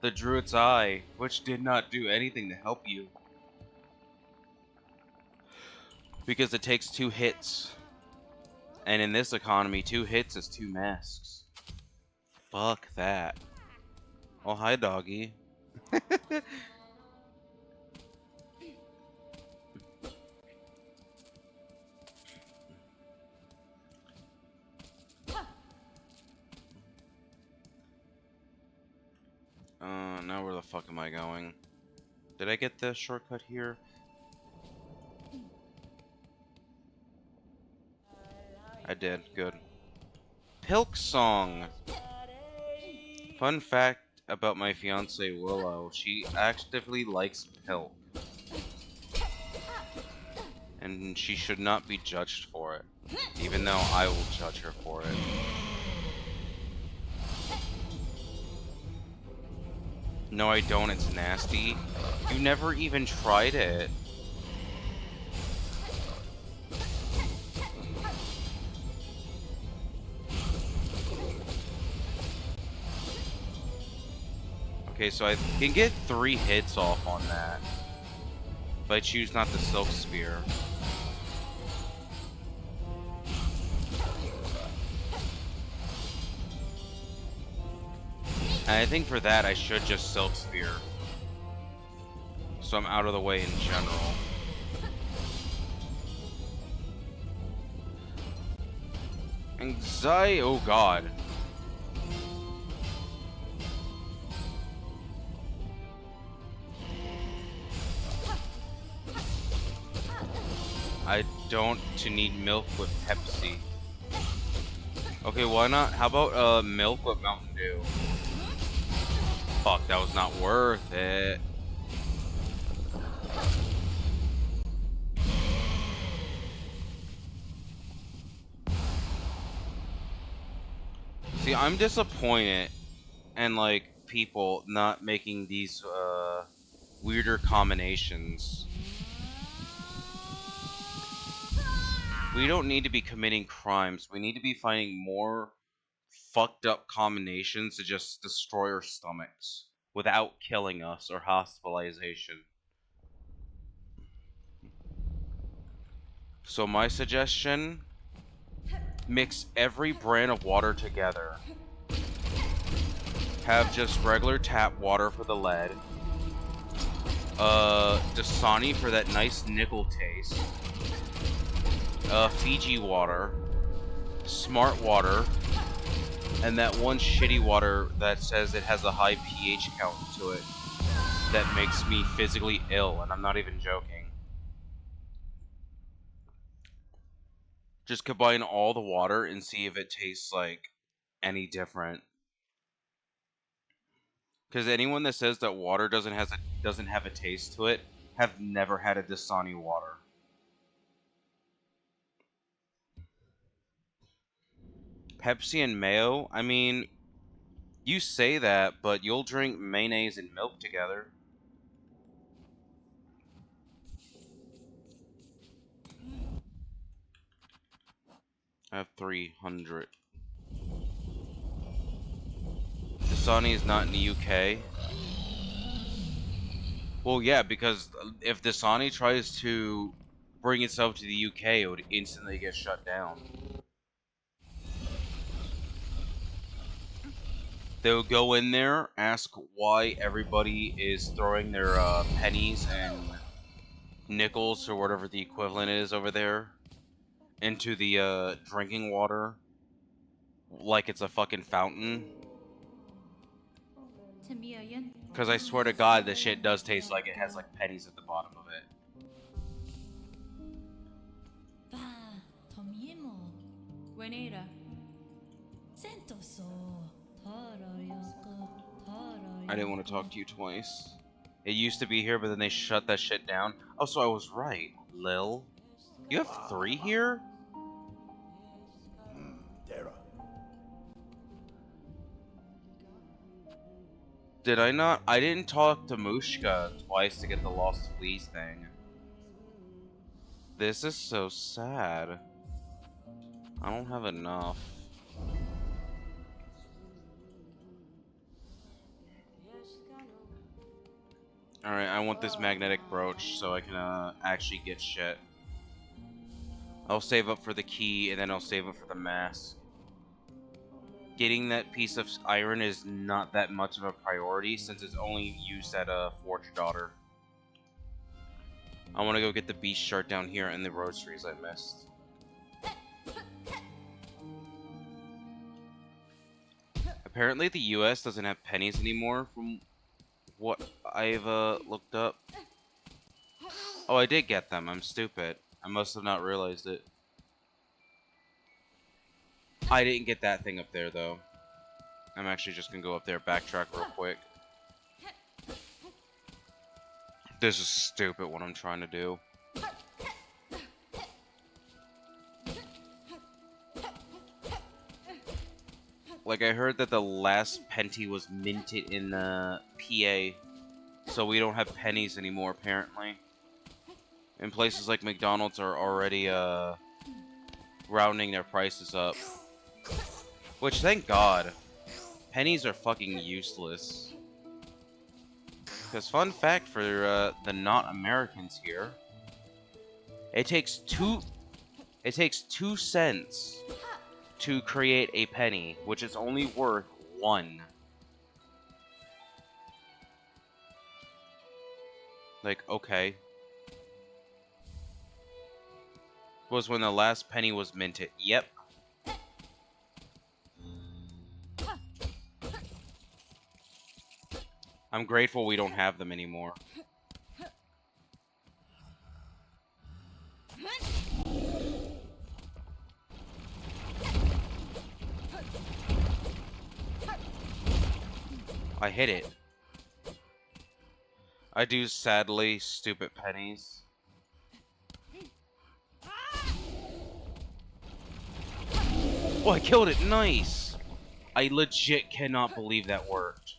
The Druid's Eye, which did not do anything to help you. Because it takes 2 hits. And in this economy, 2 hits is 2 masks. Fuck that. Oh, hi, doggy. now where the fuck am I going? Did I get the shortcut here? I did. Good. Silksong. Fun fact about my fiance Willow: she actively likes Pilk, and she should not be judged for it, even though I will judge her for it. No, I don't. It's nasty. You never even tried it. Okay, so I can get 3 hits off on that, but I choose not the Silk Spear. And I think for that I should just Silk Spear, so I'm out of the way in general. Anxiety, oh god. I don't need milk with Pepsi. Okay, why not? How about milk with Mountain Dew? Fuck, that was not worth it. See, I'm disappointed in like people not making these weirder combinations. We don't need to be committing crimes. We need to be finding more fucked up combinations to just destroy our stomachs without killing us or hospitalization. So my suggestion, mix every brand of water together. Have just regular tap water for the lead. Dasani for that nice nickel taste. Fiji water. Smart water. And that one shitty water that says it has a high pH count to it that makes me physically ill, and I'm not even joking. Just combine all the water and see if it tastes like any different. Because anyone that says that water doesn't have a taste to it have never had a Dasani water. Pepsi and mayo? I mean, you say that, but you'll drink mayonnaise and milk together. I have 300. Dasani is not in the UK. Well, yeah, because if Dasani tries to bring itself to the UK, it would instantly get shut down. They would go in there, ask why everybody is throwing their pennies and nickels or whatever the equivalent is over there into the drinking water like it's a fucking fountain. Because I swear to God, this shit does taste like it has like pennies at the bottom of it. I didn't want to talk to you twice. It used to be here, but then they shut that shit down. Oh, so I was right, Lil. You have 3 here? Did I not? I didn't talk to Mushka twice to get the Lost Fleas thing. This is so sad. I don't have enough. Alright, I want this magnetic brooch so I can actually get shit. I'll save up for the key and then I'll save up for the mask. Getting that piece of iron is not that much of a priority since it's only used at a Forge Daughter. I want to go get the beast shard down here and the roasteries I missed. Apparently the US doesn't have pennies anymore what I've looked up. Oh, I did get them. I'm stupid. I must have not realized it. I didn't get that thing up there, though. I'm actually just gonna go up there, backtrack real quick. This is stupid what I'm trying to do. Like, I heard that the last penty was minted in the PA, so we don't have pennies anymore, apparently. And places like McDonald's are already, rounding their prices up. Which, thank God. Pennies are fucking useless. Because, fun fact for, the not-Americans here, it takes 2 cents to create a penny, which is only worth 1. Like, okay. Was when the last penny was minted. Yep. I'm grateful we don't have them anymore. I hit it. I do sadly stupid pennies. Oh, I killed it. Nice. I legit cannot believe that worked.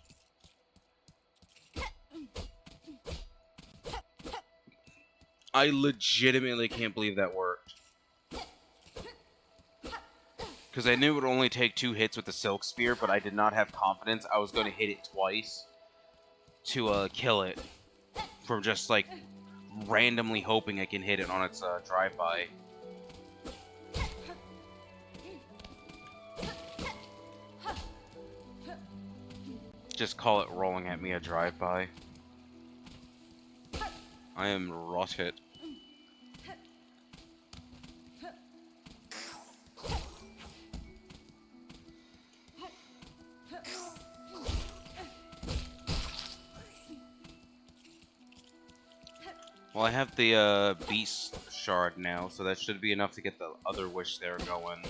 I legitimately can't believe that worked. Because I knew it would only take 2 hits with the Silk Spear, but I did not have confidence I was going to hit it twice to kill it. From just, like, randomly hoping I can hit it on its drive-by. Just call it rolling at me a drive-by. I am rotted. Well, I have the Beast Shard now, so that should be enough to get the other wish there going.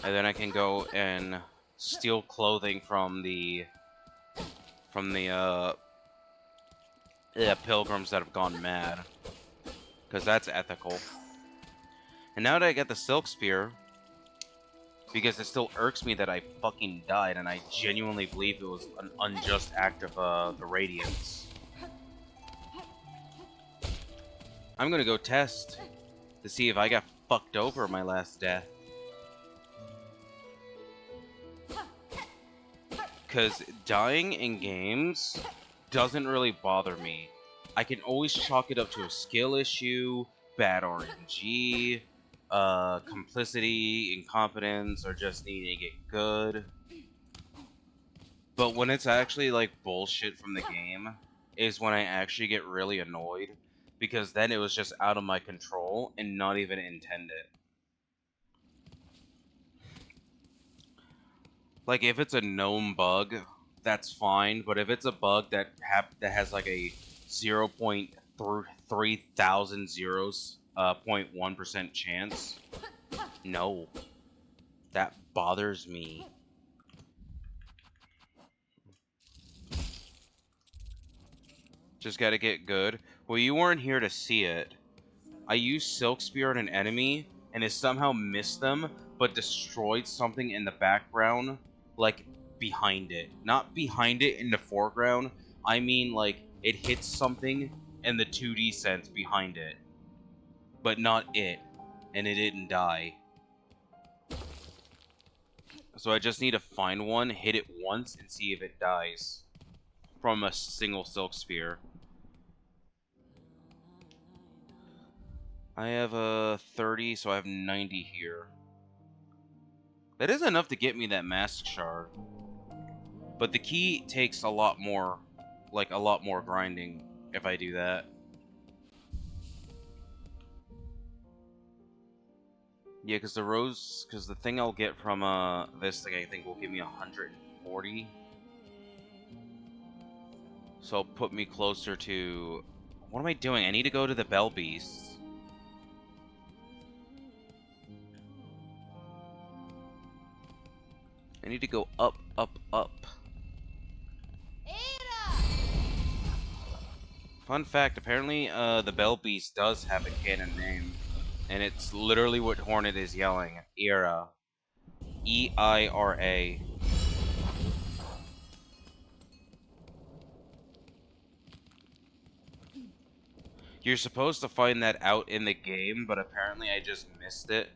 And then I can go and steal clothing from the pilgrims that have gone mad. Because that's ethical. And now that I get the Silk Spear, because it still irks me that I fucking died, and I genuinely believe it was an unjust act of the Radiance. I'm gonna go test to see if I got fucked over my last death. Because dying in games doesn't really bother me. I can always chalk it up to a skill issue, bad RNG, complicity, incompetence, or just needing to get good. But when it's actually like bullshit from the game, is when I actually get really annoyed. Because then it was just out of my control and not even intended. Like, if it's a known bug, that's fine, but if it's a bug that has like a 0.3000 zeros 0.1% chance, no, that bothers me. Just gotta get good. Well, you weren't here to see it. I used Silk Spear on an enemy, and it somehow missed them, but destroyed something in the background, like, behind it. Not behind it in the foreground, I mean, like, it hits something in the 2D sense behind it. But not it, and it didn't die. So I just need to find one, hit it once, and see if it dies. From a single Silk Spear. I have a 30, so I have 90 here. That is enough to get me that Mask Shard. But the key takes a lot more, like, a lot more grinding if I do that. Yeah, because the thing I'll get from, this thing I think will give me 140. So put me closer to... What am I doing? I need to go to the Bell Beast. I need to go up, up, up. Fun fact, apparently the Bell Beast does have a canon name. And it's literally what Hornet is yelling. Ira. E-I-R-A. You're supposed to find that out in the game, but apparently I just missed it.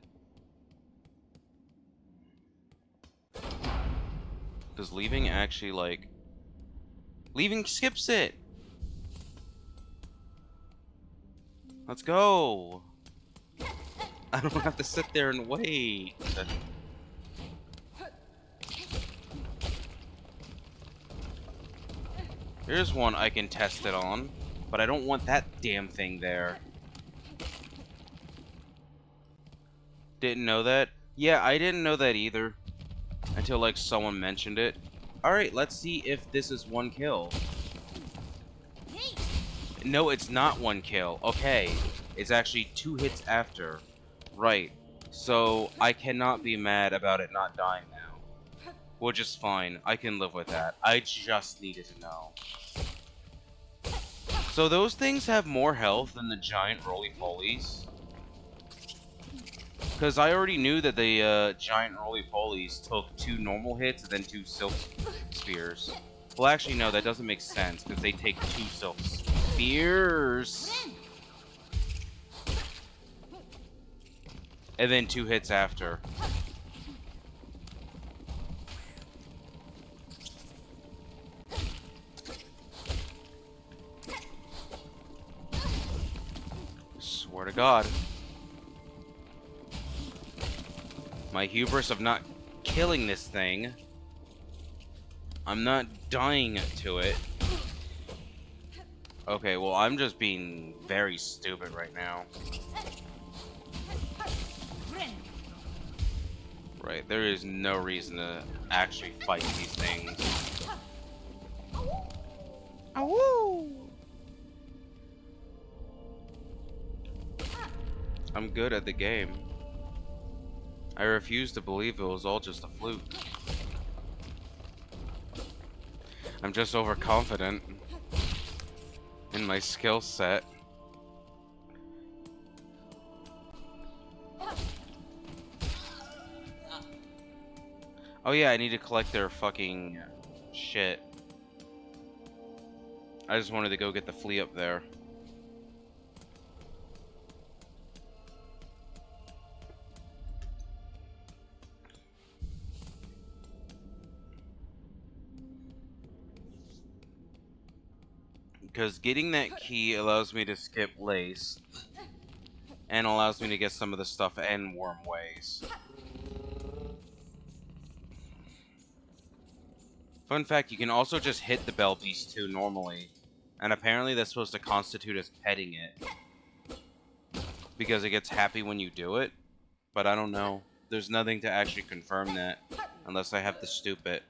Because leaving actually, like... Leaving skips it! Let's go! I don't have to sit there and wait! Here's one I can test it on, but I don't want that damn thing there. Didn't know that? Yeah, I didn't know that either. Until, like, someone mentioned it. Alright, let's see if this is one kill. No, it's not one kill. Okay. It's actually 2 hits after. Right. So, I cannot be mad about it not dying now. Which is fine. I can live with that. I just needed to know. So those things have more health than the giant roly-polies? Because I already knew that the giant roly-polies took 2 normal hits and then 2 silk spears. Well, actually, no, that doesn't make sense, because they take 2 silk spears. And then 2 hits after. Swear to God. My hubris of not killing this thing. I'm not dying to it. Okay, well, I'm just being very stupid right now. Right, there is no reason to actually fight these things. Awoo! I'm good at the game. I refuse to believe it was all just a fluke. I'm just overconfident in my skill set. Oh yeah, I need to collect their fucking shit. I just wanted to go get the flea up there. Because getting that key allows me to skip Lace. And allows me to get some of the stuff and Worm Ways. Fun fact, you can also just hit the Bell Beast too normally. And apparently that's supposed to constitute as petting it. Because it gets happy when you do it. But I don't know. There's nothing to actually confirm that. Unless I have to stoop it.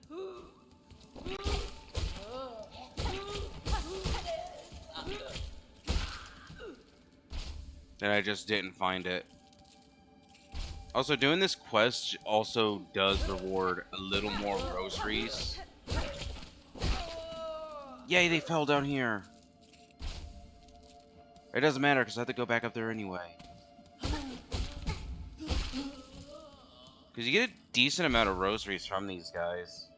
And I just didn't find it. Also, doing this quest also does reward a little more rosaries. Yay, they fell down here. It doesn't matter, because I have to go back up there anyway. Because you get a decent amount of rosaries from these guys.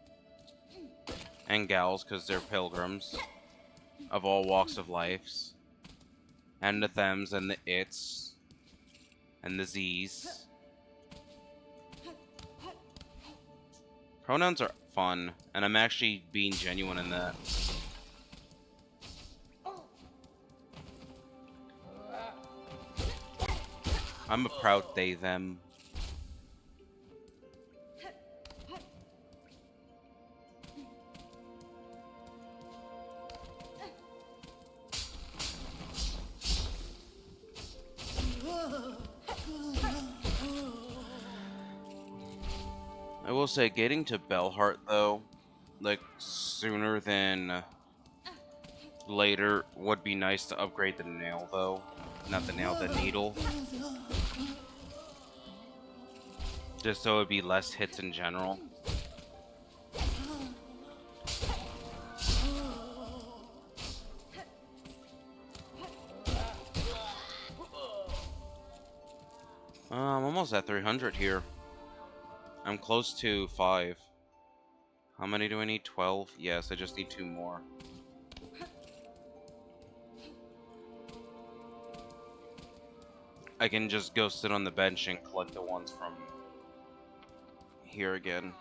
And gals, because they're pilgrims. Of all walks of lives. And the thems, and the its. And the z's. Pronouns are fun, and I'm actually being genuine in that. I'm a proud they, them. I will say, getting to Bellheart, though, like, sooner than Later would be nice to upgrade the nail, though. Not the nail, the needle. Just so it'd be less hits in general. I'm almost at 300 here. I'm close to 5. How many do I need? 12? Yes, I just need 2 more. I can just go sit on the bench and collect the ones from here again.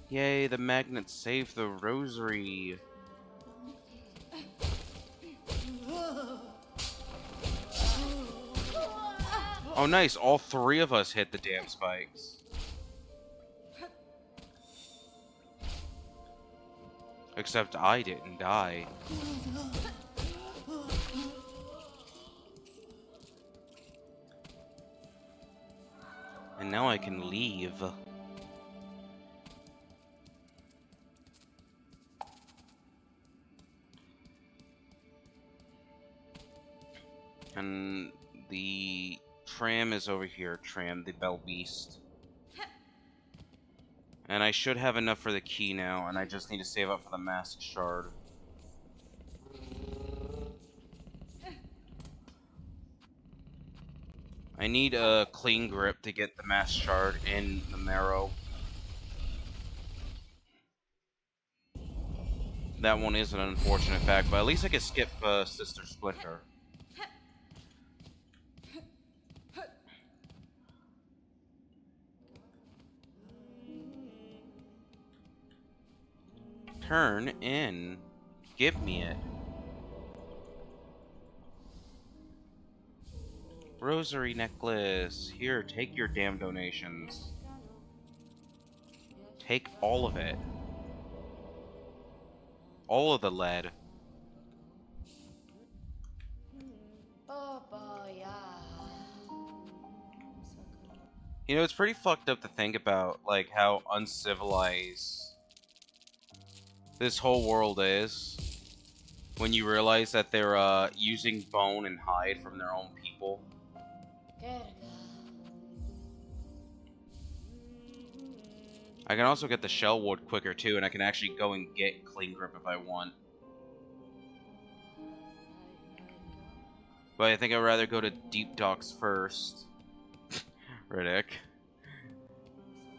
Yay, the magnet saved the rosary. Oh, nice. All 3 of us hit the damn spikes. Except I didn't die. And now I can leave. And the tram is over here. Tram, the Bell Beast. And I should have enough for the key now, and I just need to save up for the Mask Shard. I need a clean grip to get the Mask Shard in the marrow. That one is an unfortunate fact, but at least I can skip Sister Splinter. Turn in. Give me it. Rosary necklace. Here, take your damn donations. Take all of it. All of the lead. You know, it's pretty fucked up to think about, like, how uncivilized this whole world is when you realize that they're using bone and hide from their own people. I can also get the shell wood quicker too, and I can actually go and get clean grip if I want. But I think I'd rather go to Deep Docks first. Riddick.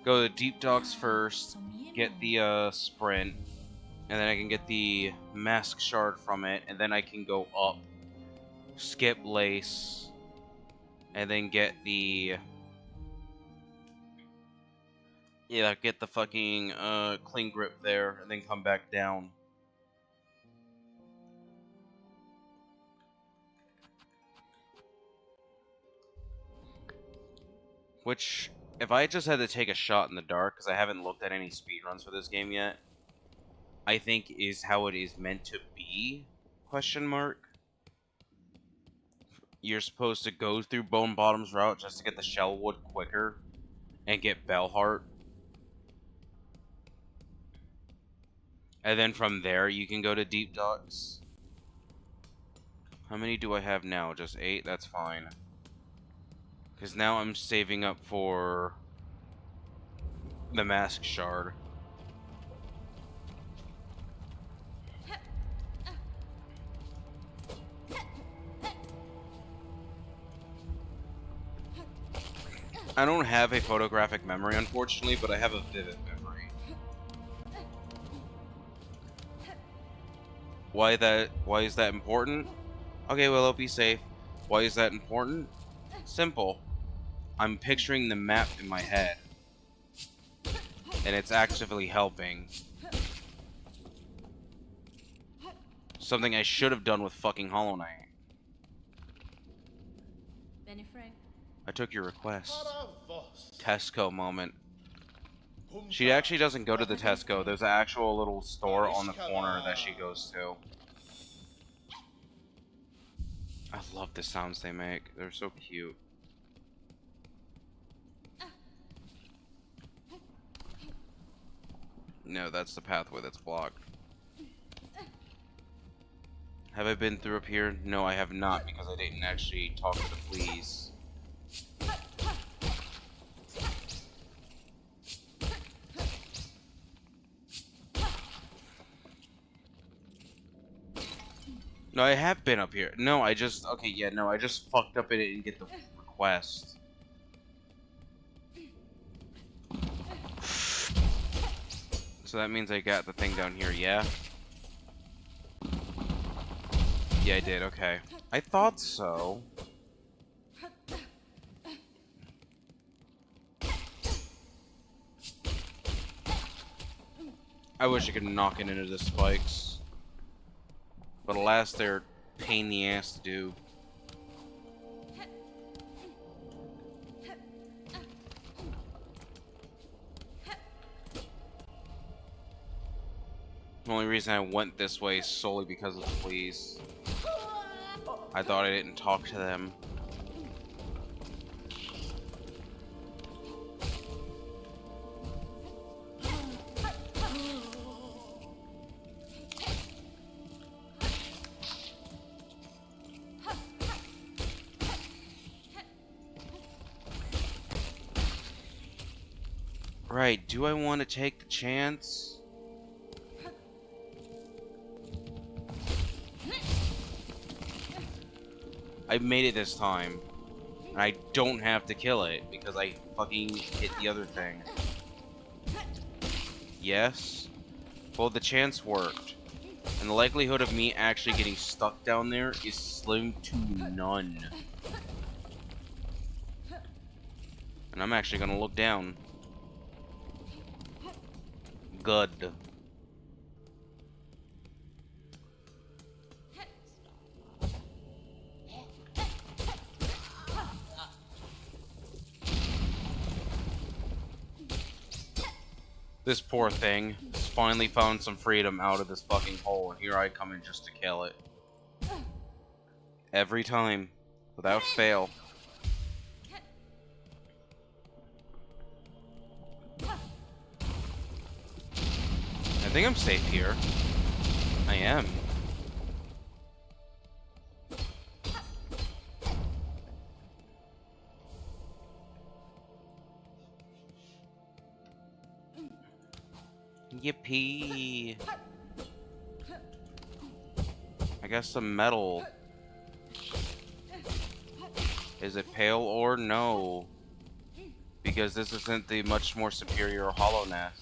Go to Deep Docks first, get the sprint, and then I can get the Mask Shard from it, and then I can go up, skip Lace, and then get the... Yeah, get the fucking clean grip there, and then come back down. Which, if I just had to take a shot in the dark, because I haven't looked at any speedruns for this game yet, I think is how it is meant to be, question mark. You're supposed to go through Bone Bottom's route just to get the Shellwood quicker, and get Bellheart. And then from there, you can go to Deep Docks. How many do I have now? Just 8? That's fine. Because now I'm saving up for the Mask Shard. I don't have a photographic memory, unfortunately, but I have a vivid memory. Why is that important? Okay, well, I'll be safe. Why is that important? Simple. I'm picturing the map in my head. And it's actively helping. Something I should have done with fucking Hollow Knight. I took your request. Tesco moment. She actually doesn't go to the Tesco. There's an actual little store on the corner that she goes to. I love the sounds they make. They're so cute. No, that's the pathway that's blocked. Have I been through up here? No, I have not, because I didn't actually talk to the fleas. No, I have been up here. No, I just... Okay, yeah, no, I just fucked up and didn't get the request. So that means I got the thing down here, yeah? Yeah, I did, okay. I thought so. I wish I could knock it into the spikes. But alas, they're pain in the ass to do. The only reason I went this way is solely because of the fleas. I thought I didn't talk to them. Right, do I want to take the chance? I made it this time. And I don't have to kill it because I fucking hit the other thing. Yes? Well, the chance worked. And the likelihood of me actually getting stuck down there is slim to none. And I'm actually gonna look down. Good. This poor thing has finally found some freedom out of this fucking hole, and here I come in just to kill it. Every time. Without fail. I think I'm safe here. I am. Yippee! I guess some metal. Is it pale or no? Because this isn't the much more superior Hollow Nest.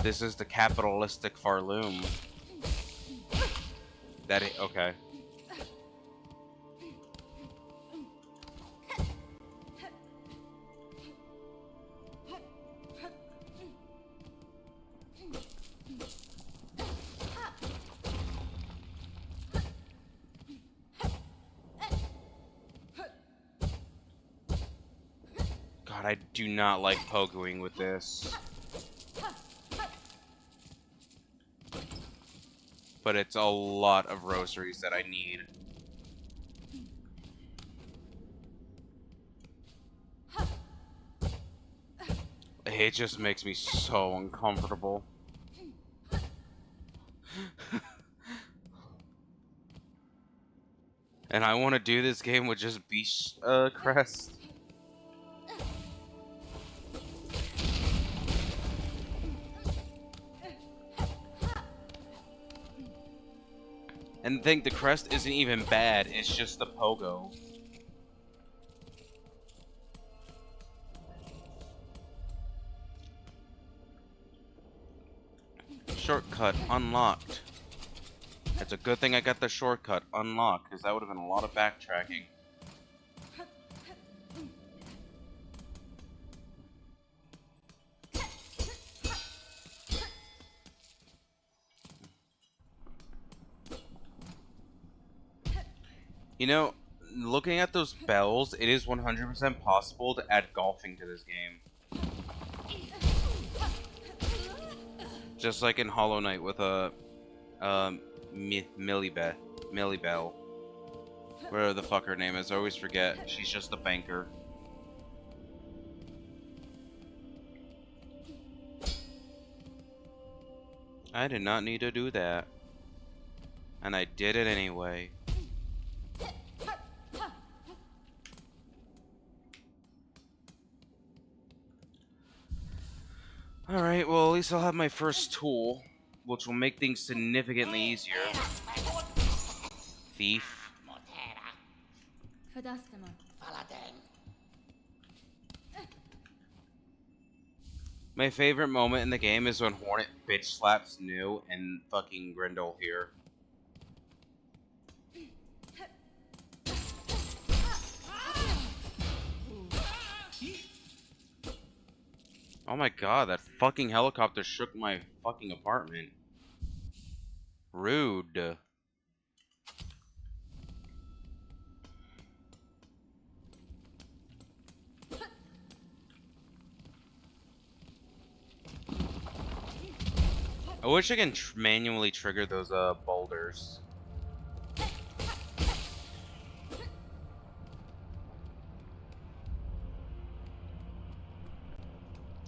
This is the capitalistic Farloom. Okay. God, I do not like pogoing with this. But it's a lot of rosaries that I need. It just makes me so uncomfortable. And I want to do this game with just Beast Crest. And think the crest isn't even bad, it's just the pogo. Shortcut unlocked. It's a good thing I got the shortcut unlocked, because that would have been a lot of backtracking. You know, looking at those bells, it is 100% possible to add golfing to this game. Just like in Hollow Knight with a Millibell. Whatever the fuck her name is, I always forget. She's just a banker. I did not need to do that. And I did it anyway. Alright, well, at least I'll have my first tool, which will make things significantly easier. Thief. Fadastama. My favorite moment in the game is when Hornet bitch slaps New and fucking Grindel here. Oh my god, that fucking helicopter shook my fucking apartment. Rude. I wish I can manually trigger those boulders.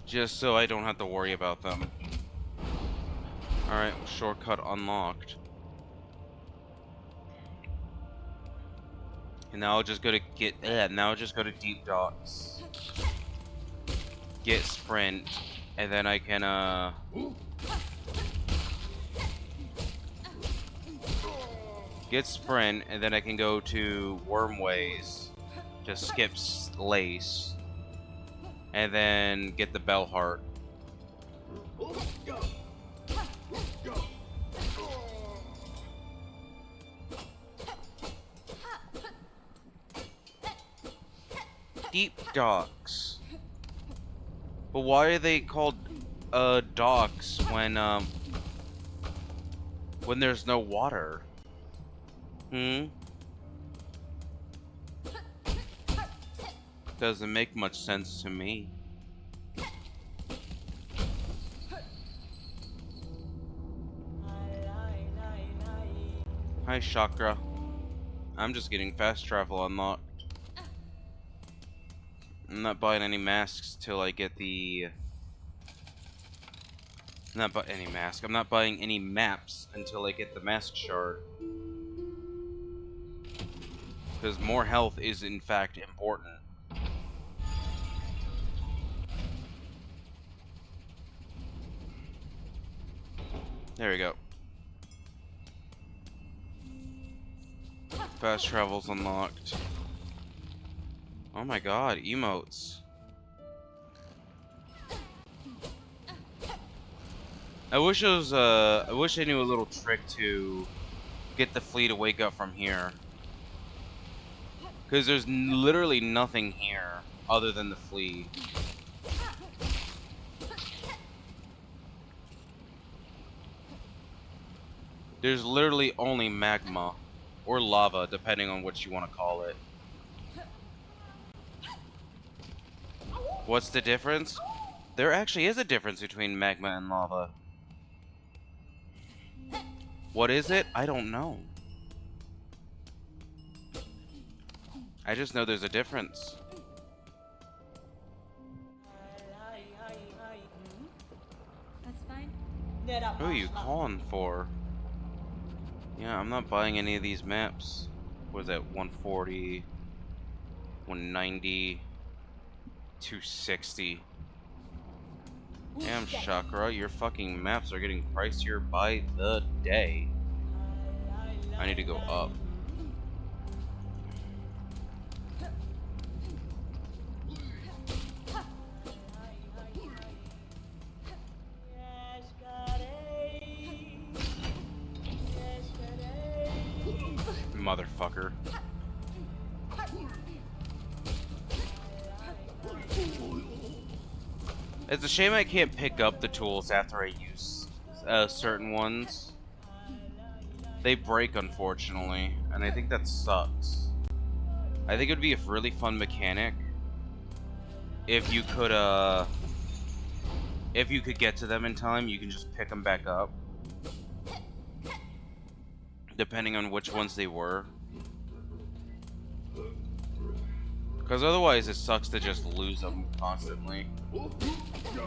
Just so I don't have to worry about them. Alright, shortcut unlocked. And now I'll just go to now I'll just go to deep docks. Get sprint. And then I can get sprint, and then I can go to Wormways. Just skip Lace. And then get the Bell Heart. Deep docks. But why are they called docks when there's no water? Doesn't make much sense to me. Hi, Chakra. I'm just getting fast travel unlocked. I'm not buying any masks till I get the... I'm not buying any maps until I get the mask shard. Because more health is in fact important. There we go. Fast travel's unlocked. Oh my god, emotes. I wish it was I wish I knew a little trick to get the flea to wake up from here. Cause there's literally nothing here other than the flea. There's literally only magma. Or lava, depending on what you want to call it. What's the difference? There actually is a difference between magma and lava. What is it? I don't know. I just know there's a difference. That's fine. Who are you calling for? Yeah, I'm not buying any of these maps. What is that? 140, 190, 260. Damn, Chakra, your fucking maps are getting pricier by the day. I need to go up. Motherfucker. It's a shame I can't pick up the tools after I use certain ones. They break, unfortunately, and I think that sucks. I think it would be a really fun mechanic if you could get to them in time. You can just pick them back up, depending on which ones they were. Because otherwise it sucks to just lose them constantly.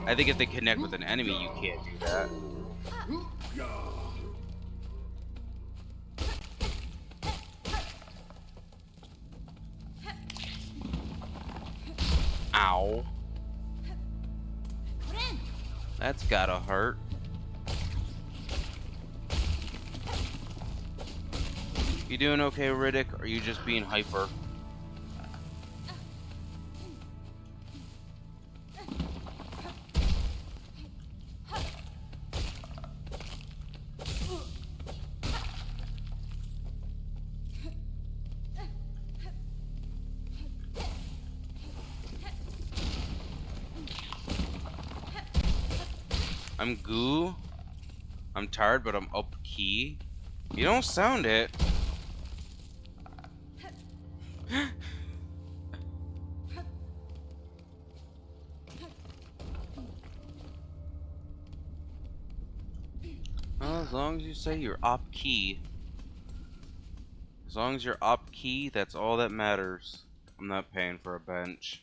I think if they connect with an enemy, you can't do that. Ow. That's gotta hurt. You doing okay, Riddick? Or are you just being hyper? I'm goo. I'm tired, but I'm up key. You don't sound it. Well, as long as you say you're up key. As long as you're up key, that's all that matters. I'm not paying for a bench.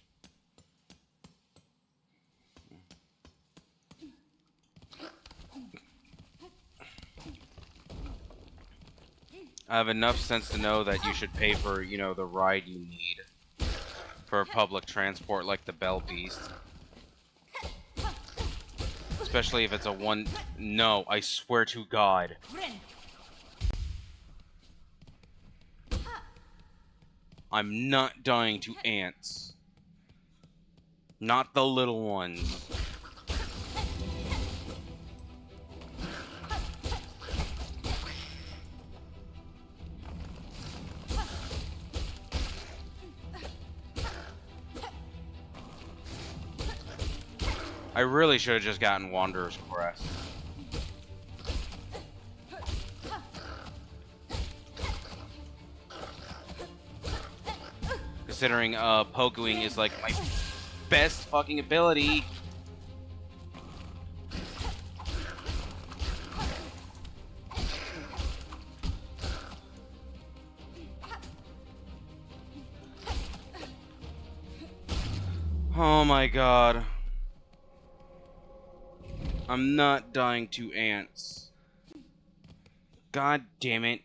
I have enough sense to know that you should pay for, you know, the ride you need for public transport like the Bell Beast. Especially if it's a one... No, I swear to God. I'm not dying to ants. Not the little ones. I really should have just gotten Wanderer's Crest. Considering pogoing is like my best fucking ability. Oh my god. I'm not dying to ants. God damn it.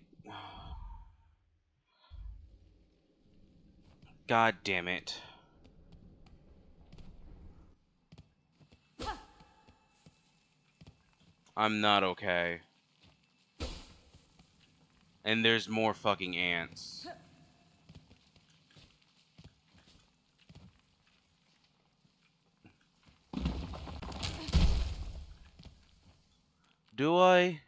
God damn it. I'm not okay. And there's more fucking ants. Do I?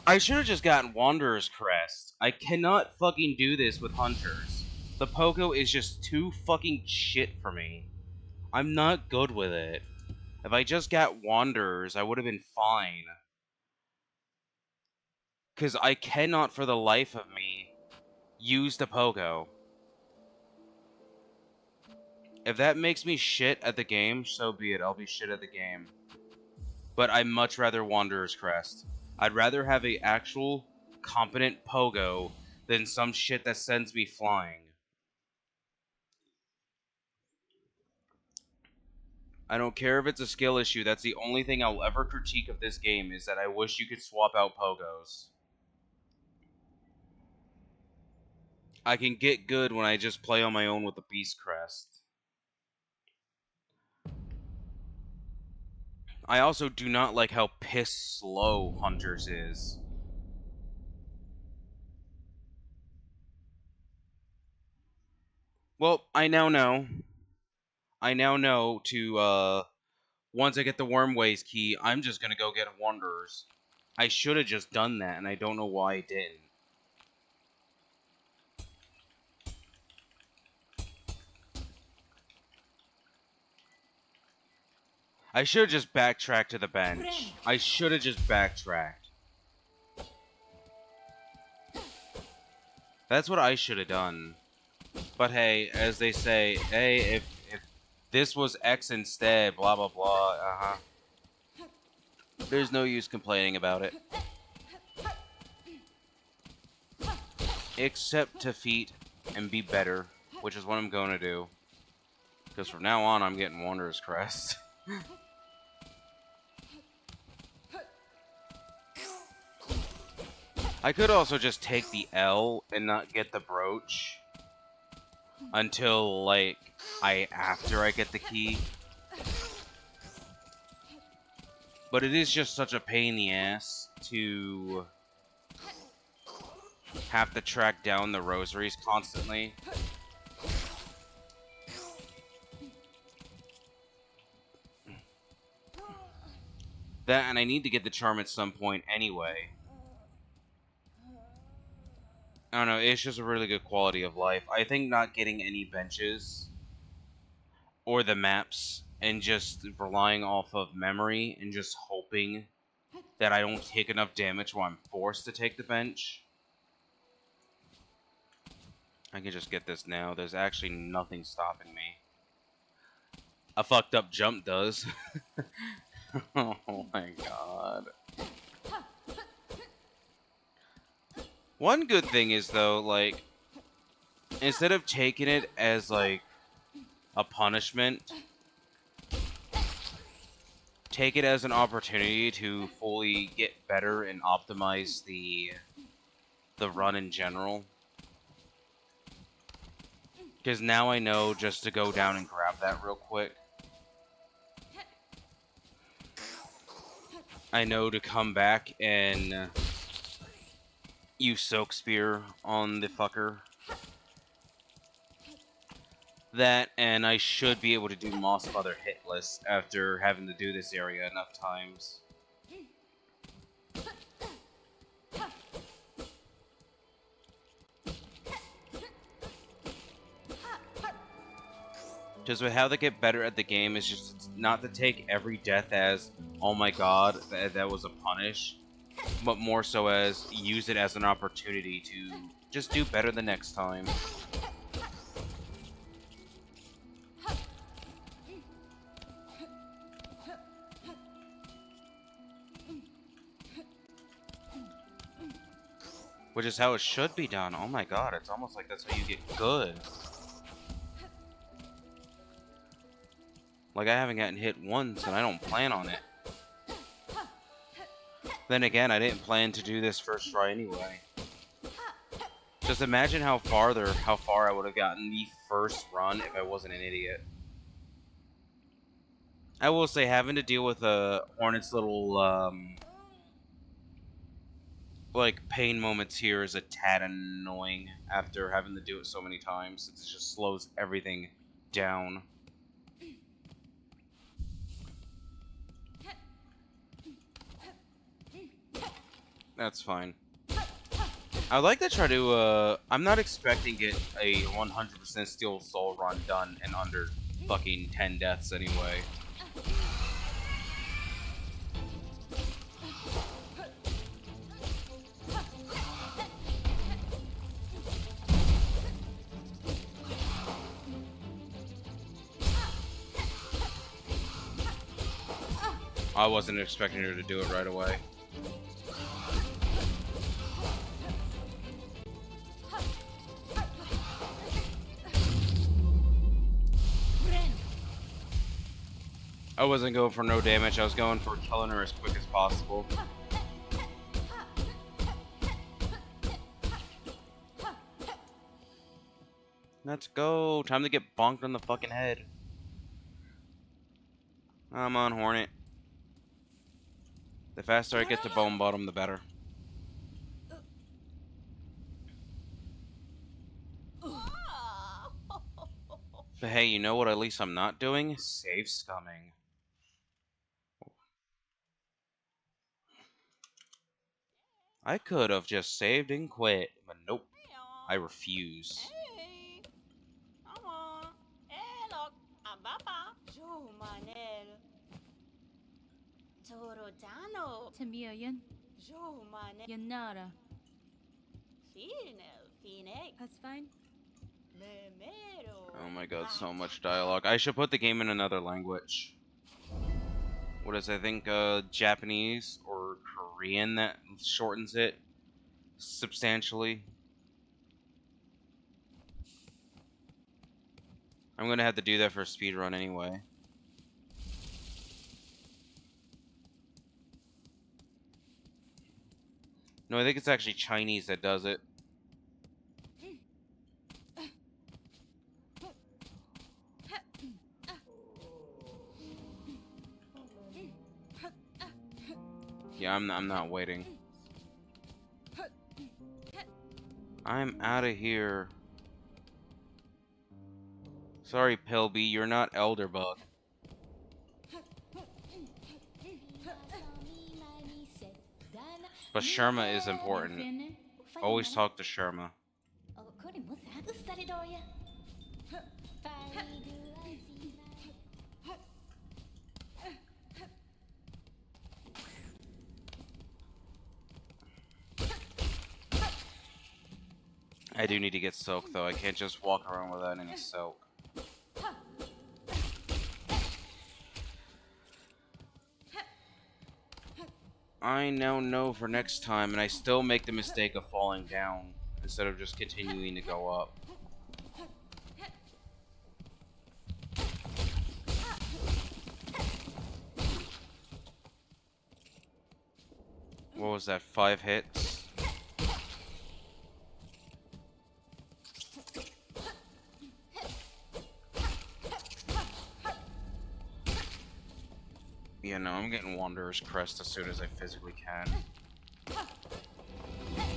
I should have just gotten Wanderer's Crest. I cannot fucking do this with Hunters. The Pogo is just too fucking shit for me. I'm not good with it. If I just got Wanderers, I would have been fine. Because I cannot for the life of me use the Pogo. If that makes me shit at the game, so be it. I'll be shit at the game. But I'd much rather Wanderer's Crest. I'd rather have a actual competent Pogo than some shit that sends me flying. I don't care if it's a skill issue, that's the only thing I'll ever critique of this game, is that I wish you could swap out Pogos. I can get good when I just play on my own with the Beast Crest. I also do not like how piss slow Hunters is. Well, I now know. I now know to, once I get the Wormways key, I'm just gonna go get Wanderers. I should have just done that, and I don't know why I didn't. I should have just backtracked to the bench. I should have just backtracked. That's what I should have done. But hey, as they say, hey, if this was X instead, blah blah blah, there's no use complaining about it. Except defeat and be better, which is what I'm going to do. Because from now on, I'm getting Wanderer's Crest. I could also just take the L and not get the brooch until, like, after I get the key. But it is just such a pain in the ass to have to track down the rosaries constantly. That, and I need to get the charm at some point anyway. I don't know, it's just a really good quality of life. I think not getting any benches or the maps and just relying off of memory and just hoping that I don't take enough damage while I'm forced to take the bench. I can just get this now. There's actually nothing stopping me. A fucked up jump does. Oh my god. One good thing is, though, like, instead of taking it as, like, a punishment, take it as an opportunity to fully get better and optimize the run in general. Because now I know just to go down and grab that real quick. I know to come back and use Soak Spear on the fucker. That, and I should be able to do Moss Mother hitless after having to do this area enough times. Just with how they get better at the game is just not to take every death as, oh my god, that was a punish, but more so as use it as an opportunity to just do better the next time. Which is how it should be done. Oh my god, it's almost like that's how you get good. Like, I haven't gotten hit once, and I don't plan on it. Then again, I didn't plan to do this first try anyway. Just imagine how far I would have gotten the first run if I wasn't an idiot. I will say, having to deal with Hornet's little, like, pain moments here is a tad annoying after having to do it so many times. It just slows everything down. That's fine. I'd like to try to, I'm not expecting to get a 100% Steel Soul run done in under fucking 10 deaths anyway. I wasn't expecting her to do it right away. I wasn't going for no damage, I was going for killing her as quick as possible. Let's go! Time to get bonked on the fucking head. I'm on Hornet. The faster I get to Bone Bottom, the better. But hey, you know what at least I'm not doing? Save scumming. I could have just saved and quit, but nope. I refuse. Tamiyan. Yanara. That's fine. Oh my god, so much dialogue. I should put the game in another language. What is, I think, Japanese or Korean that shortens it substantially. I'm gonna have to do that for a speedrun anyway. No, I think it's actually Chinese that does it. Yeah, I'm not waiting. I'm out of here. Sorry, Pilby, you're not Elderbug. But Sherma is important. Always talk to Sherma. I do need to get Silk, though. I can't just walk around without any Silk. I now know for next time, and I still make the mistake of falling down instead of just continuing to go up. What was that, 5 hits? Yeah, no, I'm getting Wanderer's Crest as soon as I physically can.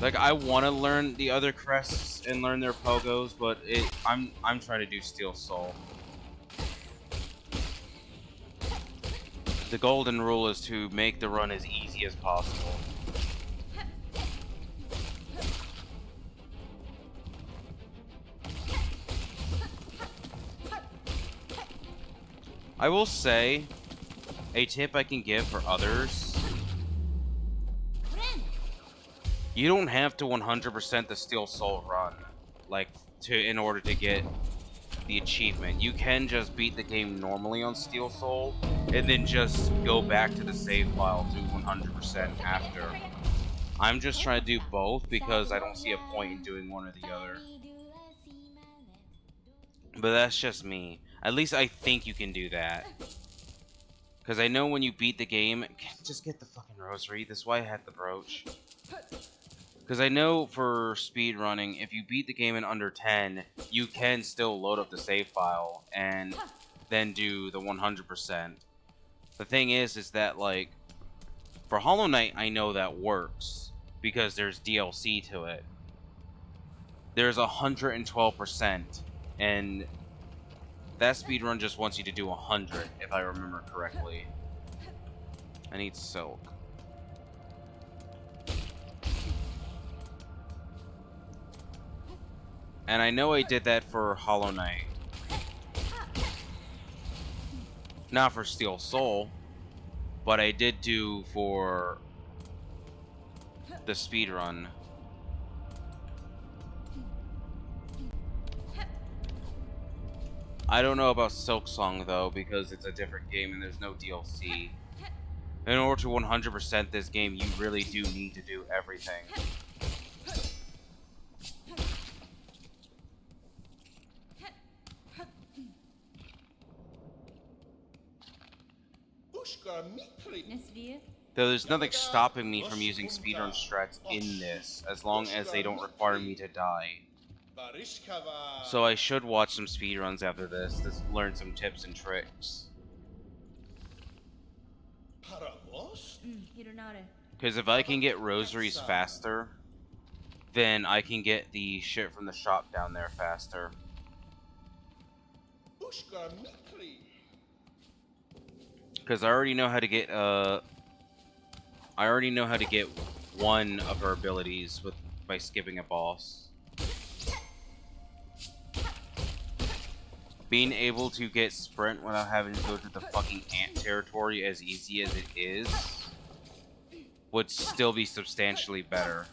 Like, I want to learn the other crests and learn their pogos, but I'm trying to do Steelsoul. The golden rule is to make the run as easy as possible. I will say, a tip I can give for others: you don't have to 100% the Steelsoul run, like, in order to get the achievement. You can just beat the game normally on Steelsoul, and then just go back to the save file to 100% after. I'm just trying to do both because I don't see a point in doing one or the other. But that's just me. At least I think you can do that. Because I know when you beat the game, just get the fucking rosary. That's why I had the brooch. Because I know for speedrunning, if you beat the game in under 10, you can still load up the save file and then do the 100%. The thing is that, like, for Hollow Knight, I know that works because there's DLC to it. There's 112%, and that speedrun just wants you to do 100, if I remember correctly. I need Silk. And I know I did that for Hollow Knight. Not for Steelsoul, but I did do for the speedrun. I don't know about Silksong, though, because it's a different game and there's no DLC. In order to 100% this game, you really do need to do everything. Though there's nothing stopping me from using speedrun strats in this, as long as they don't require me to die. So I should watch some speedruns after this to learn some tips and tricks. Because if I can get rosaries faster, then I can get the shit from the shop down there faster. Because I already know how to get one of her abilities by skipping a boss. Being able to get sprint without having to go to the fucking ant territory as easy as it is would still be substantially better.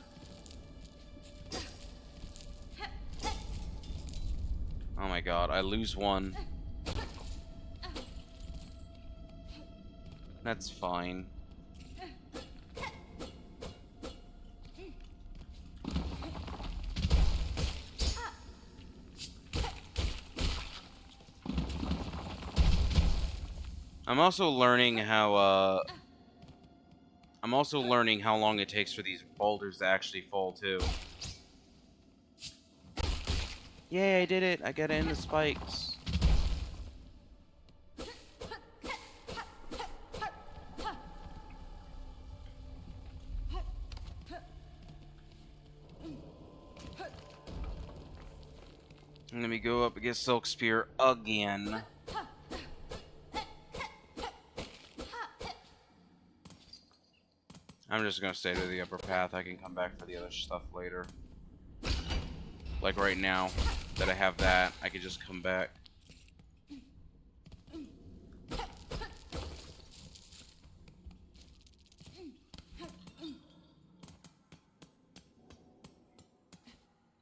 Oh my god, I lose one. That's fine. I'm also learning how, I'm also learning how long it takes for these boulders to actually fall too. Yay, I did it! I got it in the spikes. And let me go up against Silk Spear again. I'm just gonna stay to the upper path. I can come back for the other stuff later. Like right now, that I have that, I could just come back.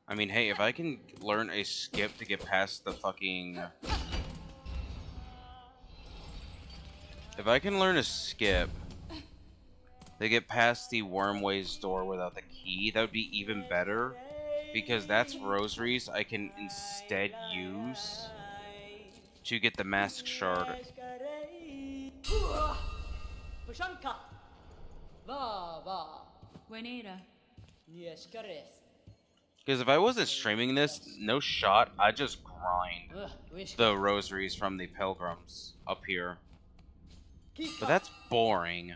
I mean, hey, if I can learn a skip to get past the fucking... If I can learn a skip to get past the Wormways door without the key, that would be even better. Because that's rosaries I can instead use to get the Mask Shard. Pushanka. Va va. Buenita. Because if I wasn't streaming this, no shot, I'd just grind the rosaries from the pilgrims up here. But that's boring.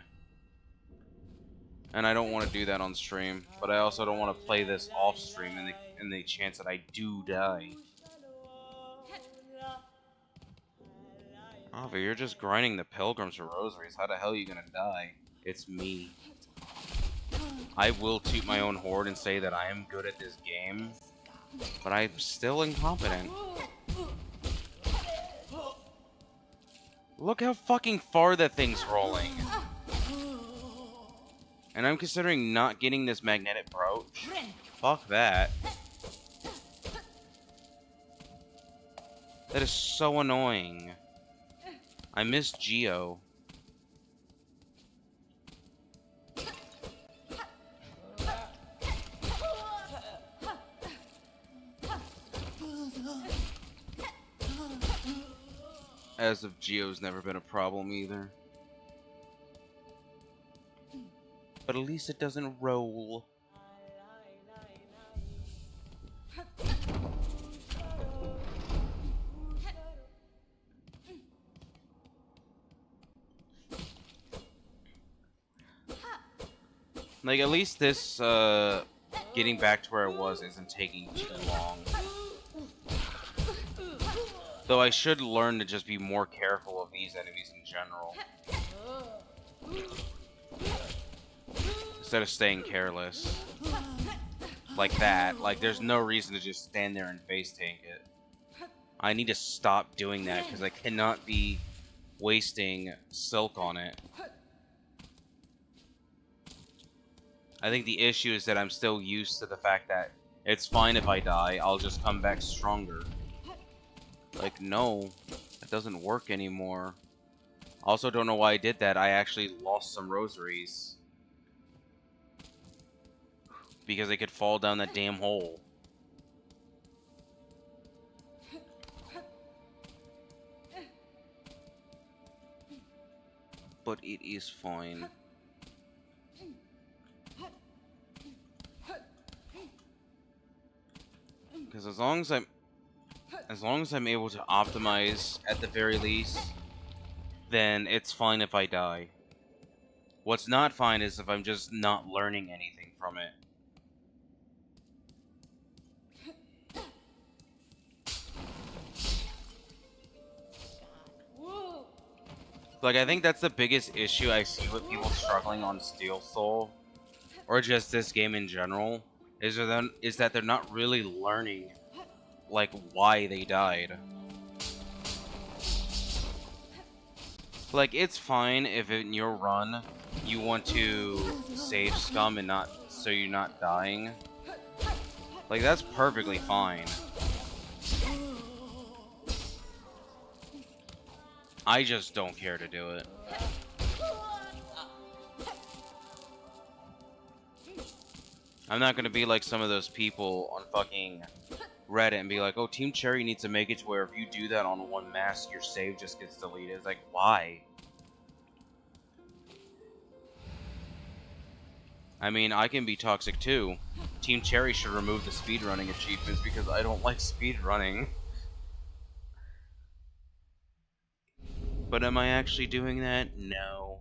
And I don't want to do that on stream. But I also don't want to play this off stream in the chance that I do die. Oh, but you're just grinding the pilgrims for rosaries. How the hell are you gonna die? It's me. I will toot my own horn and say that I am good at this game. But I'm still incompetent. Look how fucking far that thing's rolling. And I'm considering not getting this magnetic brooch. Fuck that. That is so annoying. I miss Geo. As of Geo's never been a problem either. But at least it doesn't roll. Like, at least this, getting back to where I was isn't taking too long. Though I should learn to just be more careful of these enemies in general. Instead of staying careless. Like that. Like, there's no reason to just stand there and face tank it. I need to stop doing that, because I cannot be wasting silk on it. I think the issue is that I'm still used to the fact that it's fine if I die, I'll just come back stronger. Like, no, it doesn't work anymore. Also, don't know why I did that. I actually lost some rosaries. Because they could fall down that damn hole. But it is fine. Because as long as I'm able to optimize at the very least, then it's fine if I die. What's not fine is if I'm just not learning anything from it. Like, I think that's the biggest issue I see with people struggling on Steelsoul, or just this game in general, is that they're not really learning, like, why they died. Like, it's fine if in your run you want to save scum and not, so you're not dying. Like, that's perfectly fine. I just don't care to do it. I'm not gonna be like some of those people on fucking Reddit and be like, oh, Team Cherry needs to make it to where if you do that on one mask, your save just gets deleted. It's like, why? I mean, I can be toxic too. Team Cherry should remove the speedrunning achievements because I don't like speedrunning. But am I actually doing that? No.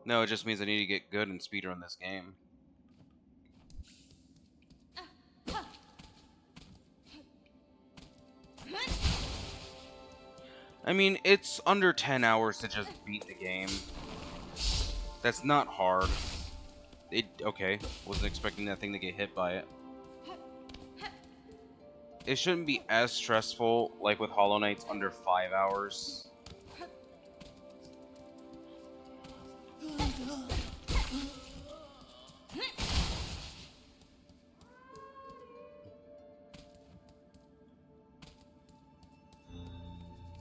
No, it just means I need to get good and speedrun this game. I mean, it's under 10 hours to just beat the game. That's not hard. Okay, wasn't expecting that thing to get hit by it. It shouldn't be as stressful, like with Hollow Knight's under 5 hours.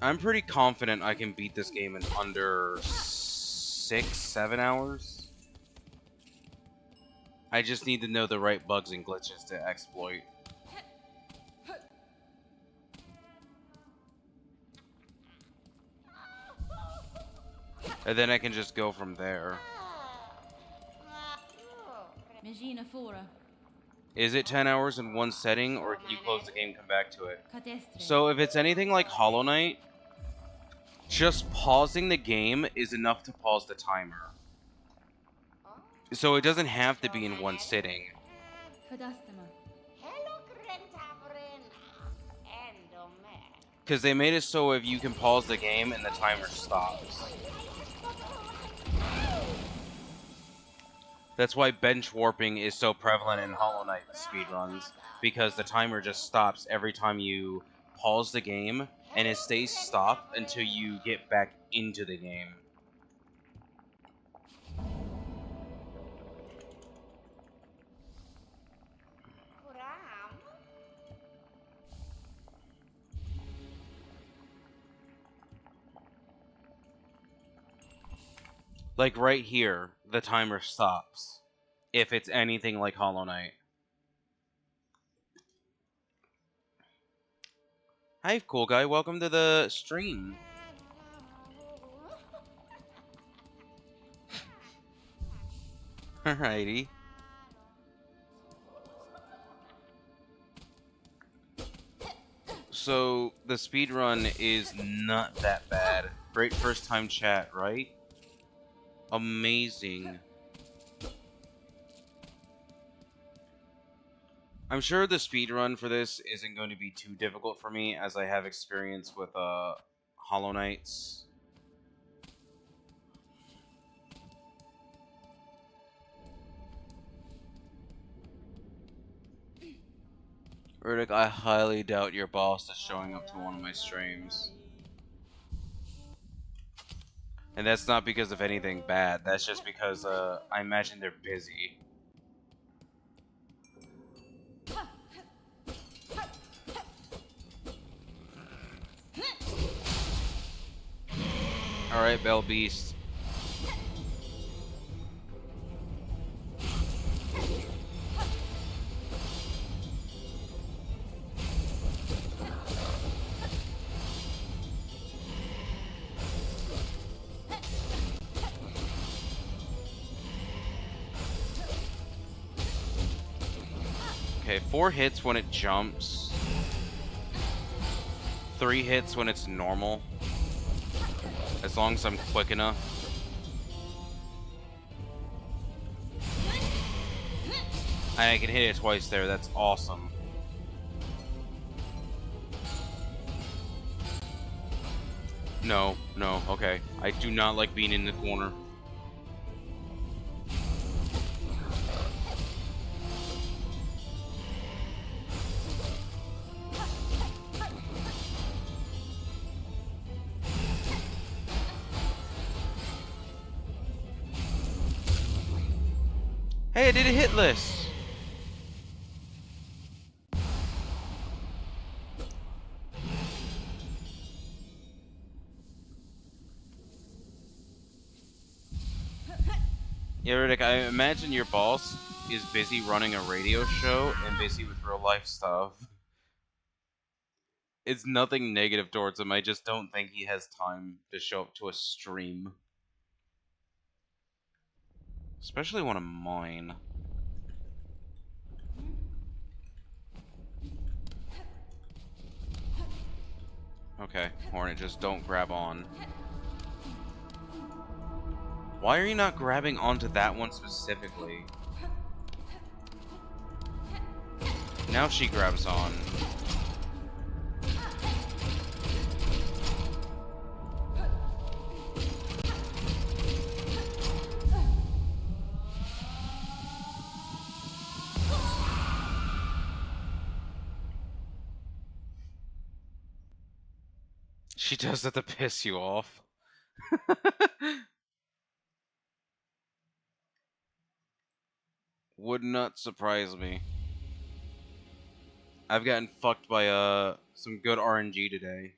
I'm pretty confident I can beat this game in under 6, 7 hours. I just need to know the right bugs and glitches to exploit. And then I can just go from there. Is it 10 hours in one setting, or can you close the game and come back to it? So if it's anything like Hollow Knight, just pausing the game is enough to pause the timer. So it doesn't have to be in one sitting. Because they made it so if you can pause the game and the timer stops. That's why bench warping is so prevalent in Hollow Knight speedruns, because the timer just stops every time you pause the game, and it stays stopped until you get back into the game. Like right here, the timer stops, if it's anything like Hollow Knight. Hi, cool guy. Welcome to the stream. Alrighty. So, the speedrun is not that bad. Great first time chat, right? Amazing. I'm sure the speedrun for this isn't going to be too difficult for me, as I have experience with Hollow Knights. Riddick, I highly doubt your boss is showing up to one of my streams. And that's not because of anything bad, that's just because I imagine they're busy. Alright, Bell Beast. Okay, 4 hits when it jumps. 3 hits when it's normal. As long as I'm quick enough. I can hit it twice there, that's awesome. No, okay. I do not like being in the corner. Hey, I did a hit list! Yeah, Riddick, I imagine your boss is busy running a radio show and busy with real life stuff. It's nothing negative towards him. I just don't think he has time to show up to a stream. Especially one of mine. Okay, Hornet, just don't grab on. Why are you not grabbing onto that one specifically? Now she grabs on. She does that to piss you off. Would not surprise me. I've gotten fucked by some good RNG today.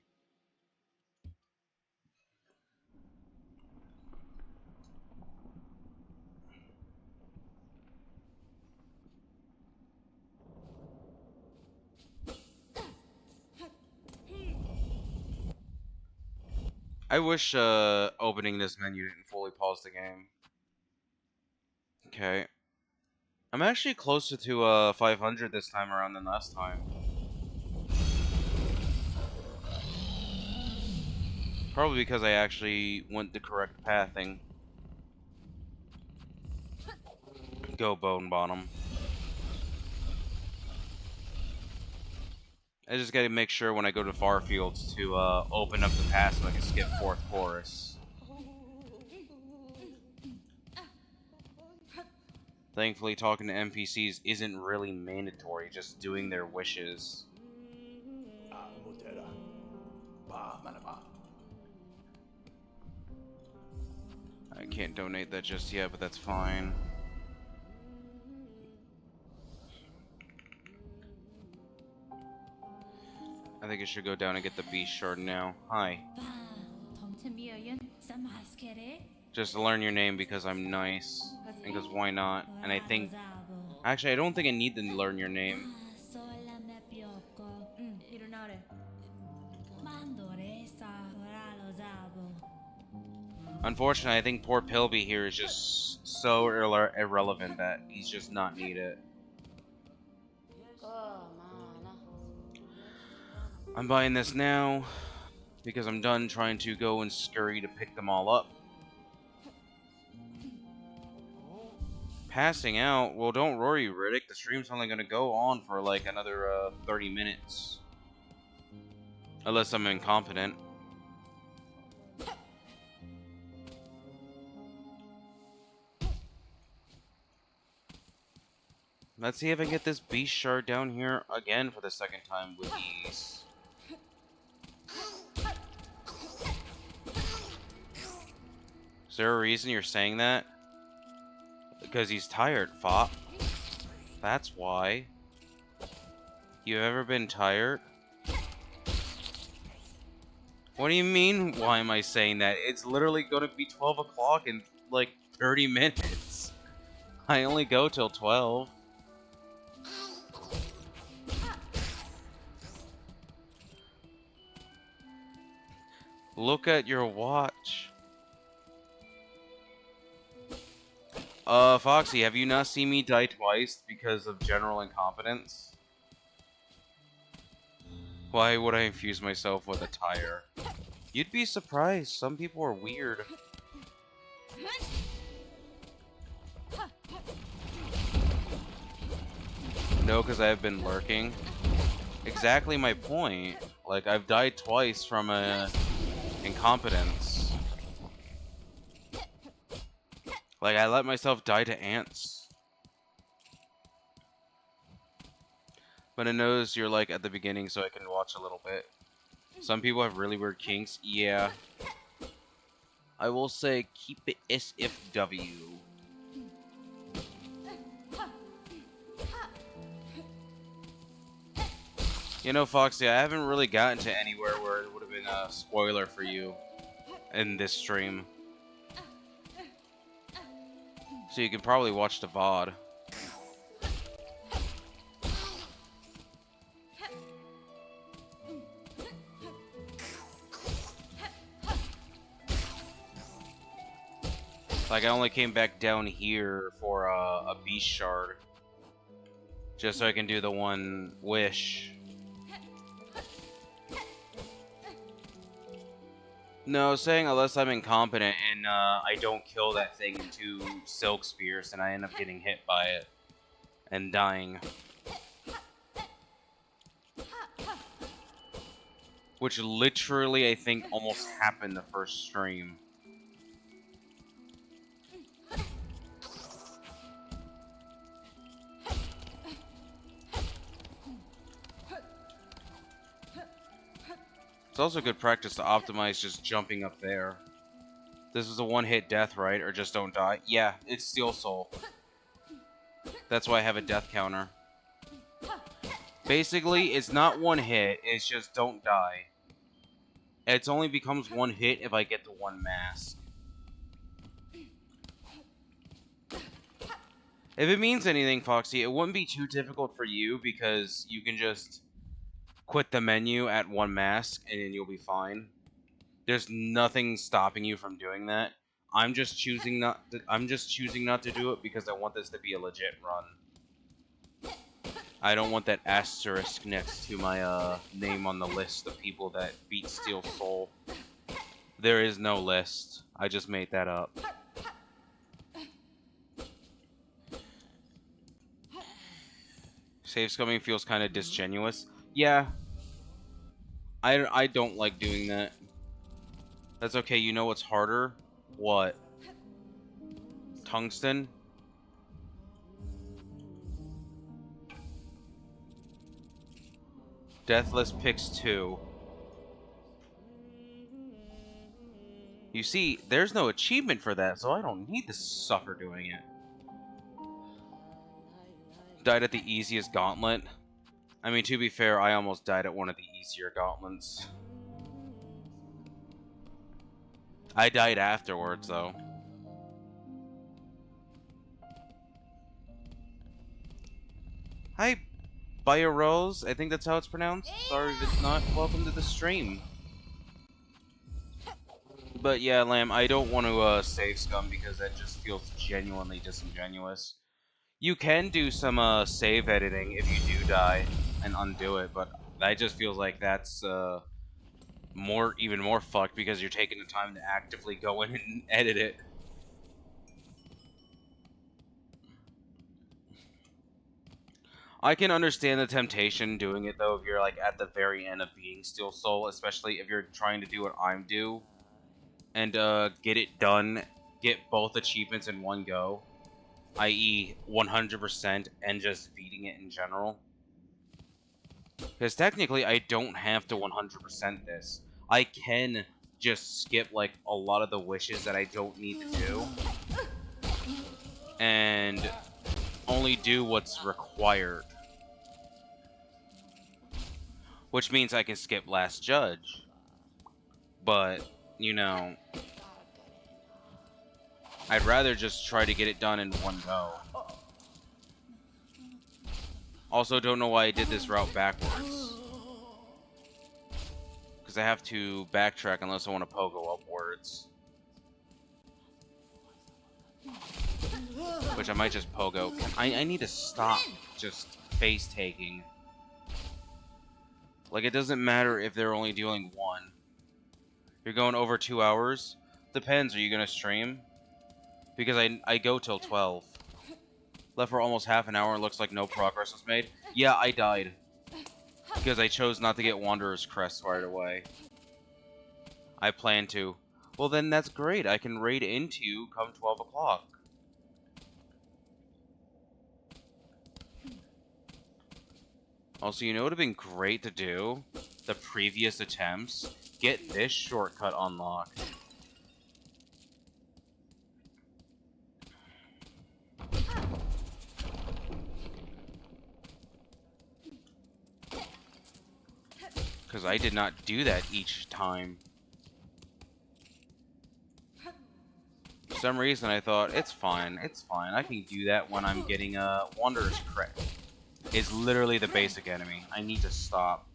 I wish opening this menu didn't fully pause the game. Okay. I'm actually closer to 500 this time around than last time. Probably because I actually went the correct pathing. Go Bone Bottom. I just gotta make sure when I go to Far Fields to open up the pass so I can skip 4th chorus. Thankfully, talking to NPCs isn't really mandatory, just doing their wishes. I can't donate that just yet, but that's fine. I think I should go down and get the beast shard now. Hi. Just learn your name because I'm nice. And because why not? And I think... Actually, I don't think I need to learn your name. Unfortunately, I think poor Pilby here is just so irrelevant that he's just not needed. I'm buying this now because I'm done trying to go and scurry to pick them all up. Passing out? Well, don't worry, Riddick. The stream's only going to go on for like another 30 minutes. Unless I'm incompetent. Let's see if I can get this beast shard down here again for the second time with ease. Is there a reason you're saying that? Because he's tired, Fop. That's why. You ever been tired? What do you mean, why am I saying that? It's literally going to be 12 o'clock in like 30 minutes. I only go till 12. Look at your watch. Foxy, have you not seen me die twice because of general incompetence? Why would I infuse myself with a tire? You'd be surprised. Some people are weird. No, because I've been lurking. Exactly my point. Like, I've died twice from incompetence. Like, I let myself die to ants. But it knows you're, like, at the beginning, so I can watch a little bit. Some people have really weird kinks. Yeah. I will say, keep it SFW. You know, Foxy, I haven't really gotten to anywhere where it would have been a spoiler for you in this stream. So you can probably watch the VOD. Like, I only came back down here for a beast shard. Just so I can do the one wish. No, saying unless I'm incompetent and I don't kill that thing in 2 silk spears and I end up getting hit by it and dying. Which literally, I think, almost happened the first stream. It's also good practice to optimize just jumping up there. This is a one-hit death, right? Or just don't die? Yeah, it's Steelsoul. That's why I have a death counter. Basically, it's not one hit, it's just don't die. It only becomes one hit if I get the one mask. If it means anything, Foxy, it wouldn't be too difficult for you because you can just quit the menu at one mask and then you'll be fine. There's nothing stopping you from doing that. I'm just choosing not to do it because I want this to be a legit run. I don't want that asterisk next to my name on the list of people that beat Steelsoul. There is no list. I just made that up. Save scumming feels kind of disingenuous. Yeah. I don't like doing that. That's okay, you know what's harder? What? Tungsten? Deathless picks 2. You see, there's no achievement for that, so I don't need this sucker doing it. Died at the easiest gauntlet. I mean, to be fair, I almost died at one of the easier gauntlets. I died afterwards, though. Hi, Biorose. I think that's how it's pronounced. Sorry if it's not. Welcome to the stream. But yeah, Lamb, I don't want to save scum because that just feels genuinely disingenuous. You can do some save editing if you do die and undo it, but that just feels like that's even more fucked because you're taking the time to actively go in and edit it. I can understand the temptation doing it though if you're like at the very end of being Steelsoul, especially if you're trying to do what I'm do and get it done, get both achievements in one go, i.e. 100% and just beating it in general. Because technically I don't have to 100% this. I can just skip like a lot of the wishes that I don't need to do and only do what's required. Which means I can skip Last Judge. But, you know, I'd rather just try to get it done in one go. Also, don't know why I did this route backwards. Because I have to backtrack unless I want to pogo upwards. Which I might just pogo. I need to stop just face taking. Like, it doesn't matter if they're only dealing 1. You're going over 2 hours? Depends, are you going to stream? Because I go till 12. Left for almost half an hour and looks like no progress was made. Yeah, I died. Because I chose not to get Wanderer's Crest right away. I plan to. Well then that's great, I can raid into you come 12 o'clock. Also, you know what would have been great to do? The previous attempts? Get this shortcut unlocked. Because I did not do that each time. For some reason I thought, it's fine, I can do that when I'm getting a Wanderer's Crest. It's literally the basic enemy. I need to stop.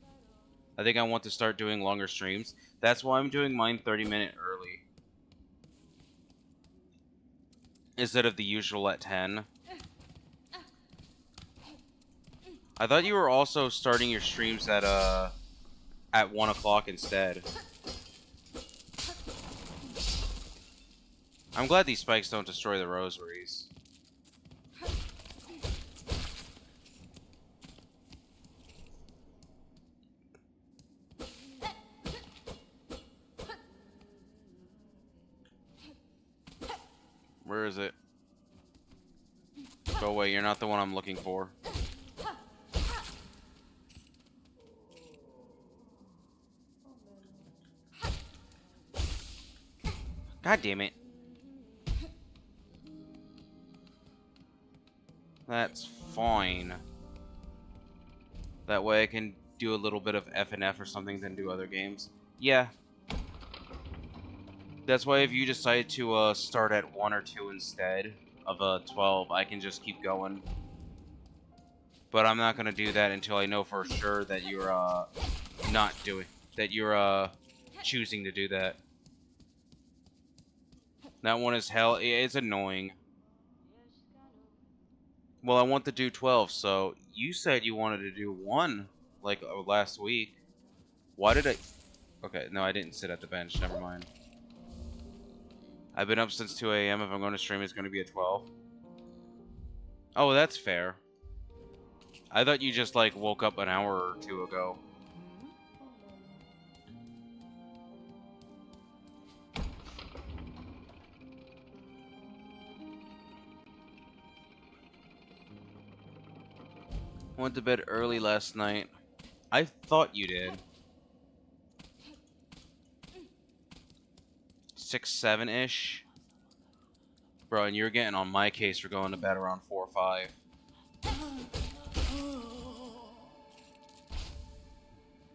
I think I want to start doing longer streams. That's why I'm doing mine 30-minute early. instead of the usual at 10. I thought you were also starting your streams at 1 o'clock instead. I'm glad these spikes don't destroy the rosaries. Where is it? Go away, you're not the one I'm looking for. God damn it. That's fine. That way I can do a little bit of F&F or something, then do other games. Yeah. That's why if you decide to start at 1 or 2 instead of 12, I can just keep going. But I'm not gonna do that until I know for sure that you're not doing that. You're choosing to do that. That one is hell. It's annoying. Well, I want to do 12, so you said you wanted to do 1 like last week. Why did I? Okay, no, I didn't sit at the bench. Never mind. I've been up since 2 a.m. If I'm going to stream, it's going to be at 12. Oh, that's fair. I thought you just like woke up an hour or 2 ago. Went to bed early last night. I thought you did. 6, 7-ish. Bro, and you're getting on my case for going to bed around 4 or 5.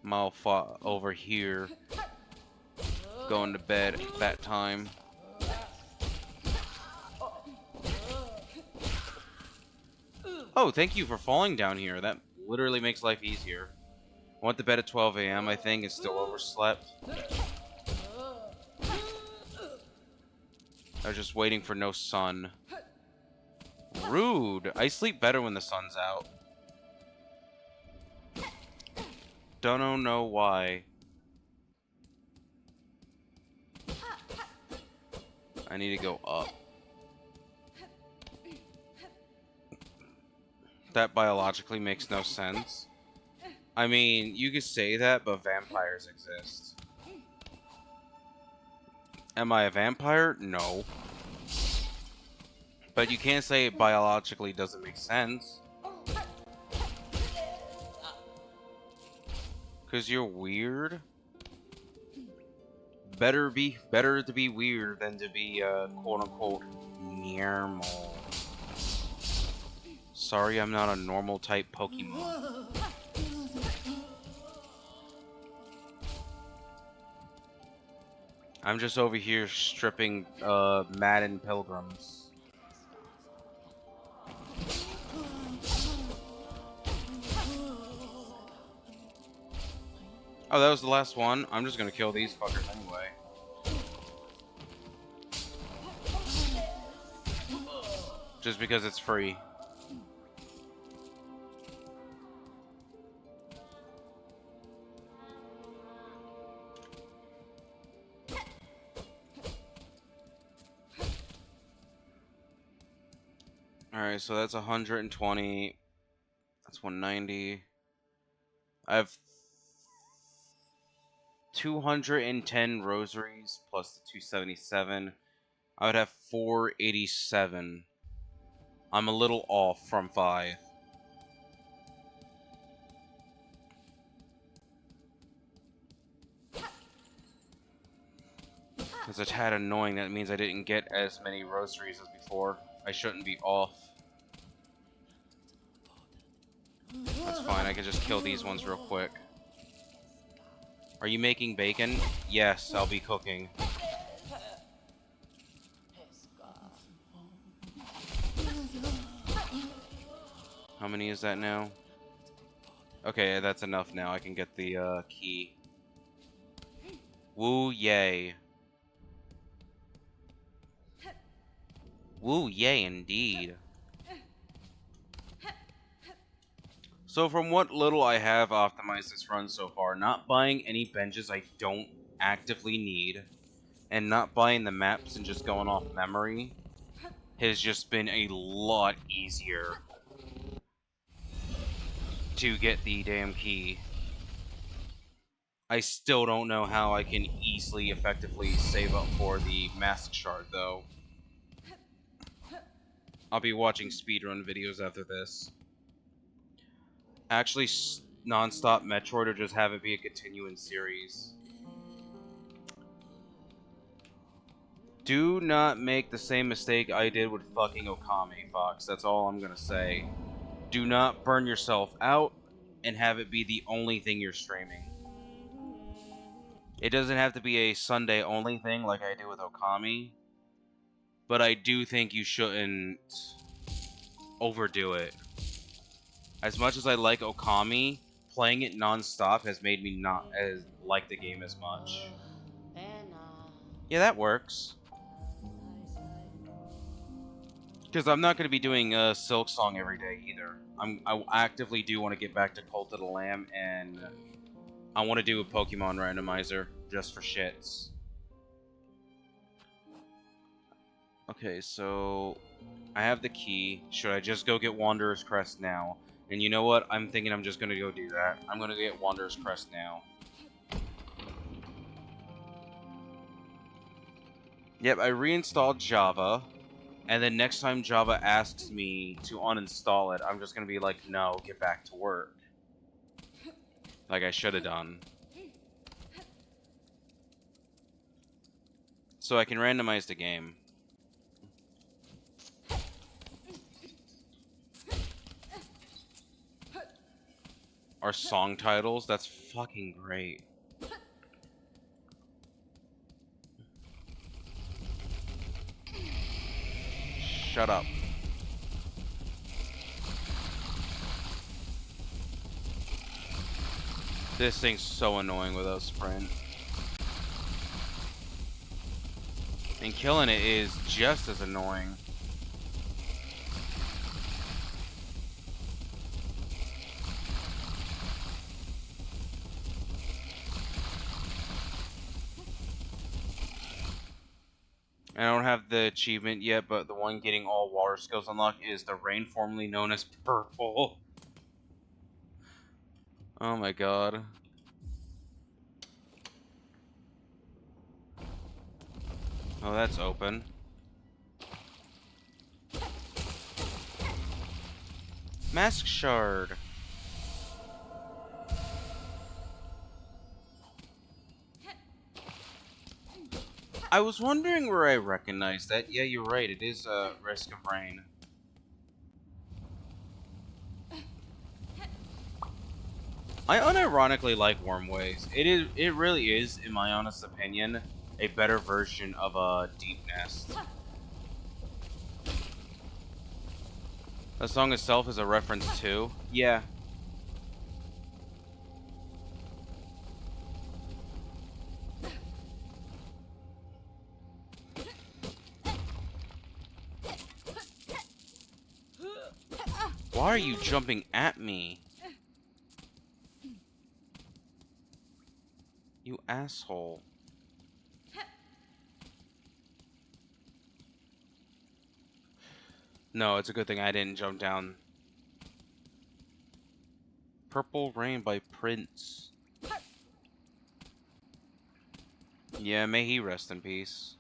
Malfa over here going to bed at that time. Oh, thank you for falling down here. That literally makes life easier. I went to bed at 12 a.m. I think and still overslept. I was just waiting for no sun. Rude. I sleep better when the sun's out. Don't know why. I need to go up. That biologically makes no sense. I mean, you could say that, but vampires exist. Am I a vampire? No. But you can't say it biologically doesn't make sense. Cause you're weird. Better to be weird than to be quote unquote normal. Sorry, I'm not a normal type Pokemon. I'm just over here stripping Madden Pilgrims. Oh, that was the last one? I'm just gonna kill these fuckers anyway. Just because it's free. Alright, so that's 120. That's 190. I have 210 rosaries plus the 277. I would have 487. I'm a little off from 5. It's a tad annoying. That means I didn't get as many rosaries as before. I shouldn't be off. That's fine. I can just kill these ones real quick. Are you making bacon? Yes, I'll be cooking. How many is that now? Okay, that's enough now. I can get the key. Woo, yay. Woo, yay, indeed. So from what little I have optimized this run so far, not buying any benches I don't actively need, and not buying the maps and just going off memory, has just been a lot easier to get the damn key. I still don't know how I can easily, effectively save up for the mask shard, though. I'll be watching speedrun videos after this. Actually, non-stop Metroid or just have it be a continuing series. Do not make the same mistake I did with fucking Okami, Fox. That's all I'm gonna say. Do not burn yourself out and have it be the only thing you're streaming. It doesn't have to be a Sunday only thing like I do with Okami, but I do think you shouldn't overdo it. As much as I like Okami, playing it non-stop has made me not as like the game as much. Yeah, that works. Because I'm not going to be doing Silksong every day either. I actively do want to get back to Cult of the Lamb, and I want to do a Pokemon randomizer just for shits. Okay, so I have the key. Should I just go get Wanderer's Crest now? And you know what? I'm thinking I'm just going to go do that. I'm going to get Wanderer's Crest now. Yep, I reinstalled Java. And then next time Java asks me to uninstall it, I'm just going to be like, no, get back to work. Like I should have done. So I can randomize the game. Our song titles, that's fucking great. Shut up. This thing's so annoying without sprint. And killing it is just as annoying. I don't have the achievement yet, but the one getting all water skills unlocked is the rain, formerly known as purple. Oh my god. Oh, that's open. Mask shard. I was wondering where I recognized that. Yeah, you're right. It is a Risk of Rain. I unironically like Wormways. It really is, in my honest opinion, a better version of a Deep Nest. The song itself is a reference to. Yeah. Why are you jumping at me? You asshole. No, it's a good thing I didn't jump down. Purple Rain by Prince. Yeah, may he rest in peace.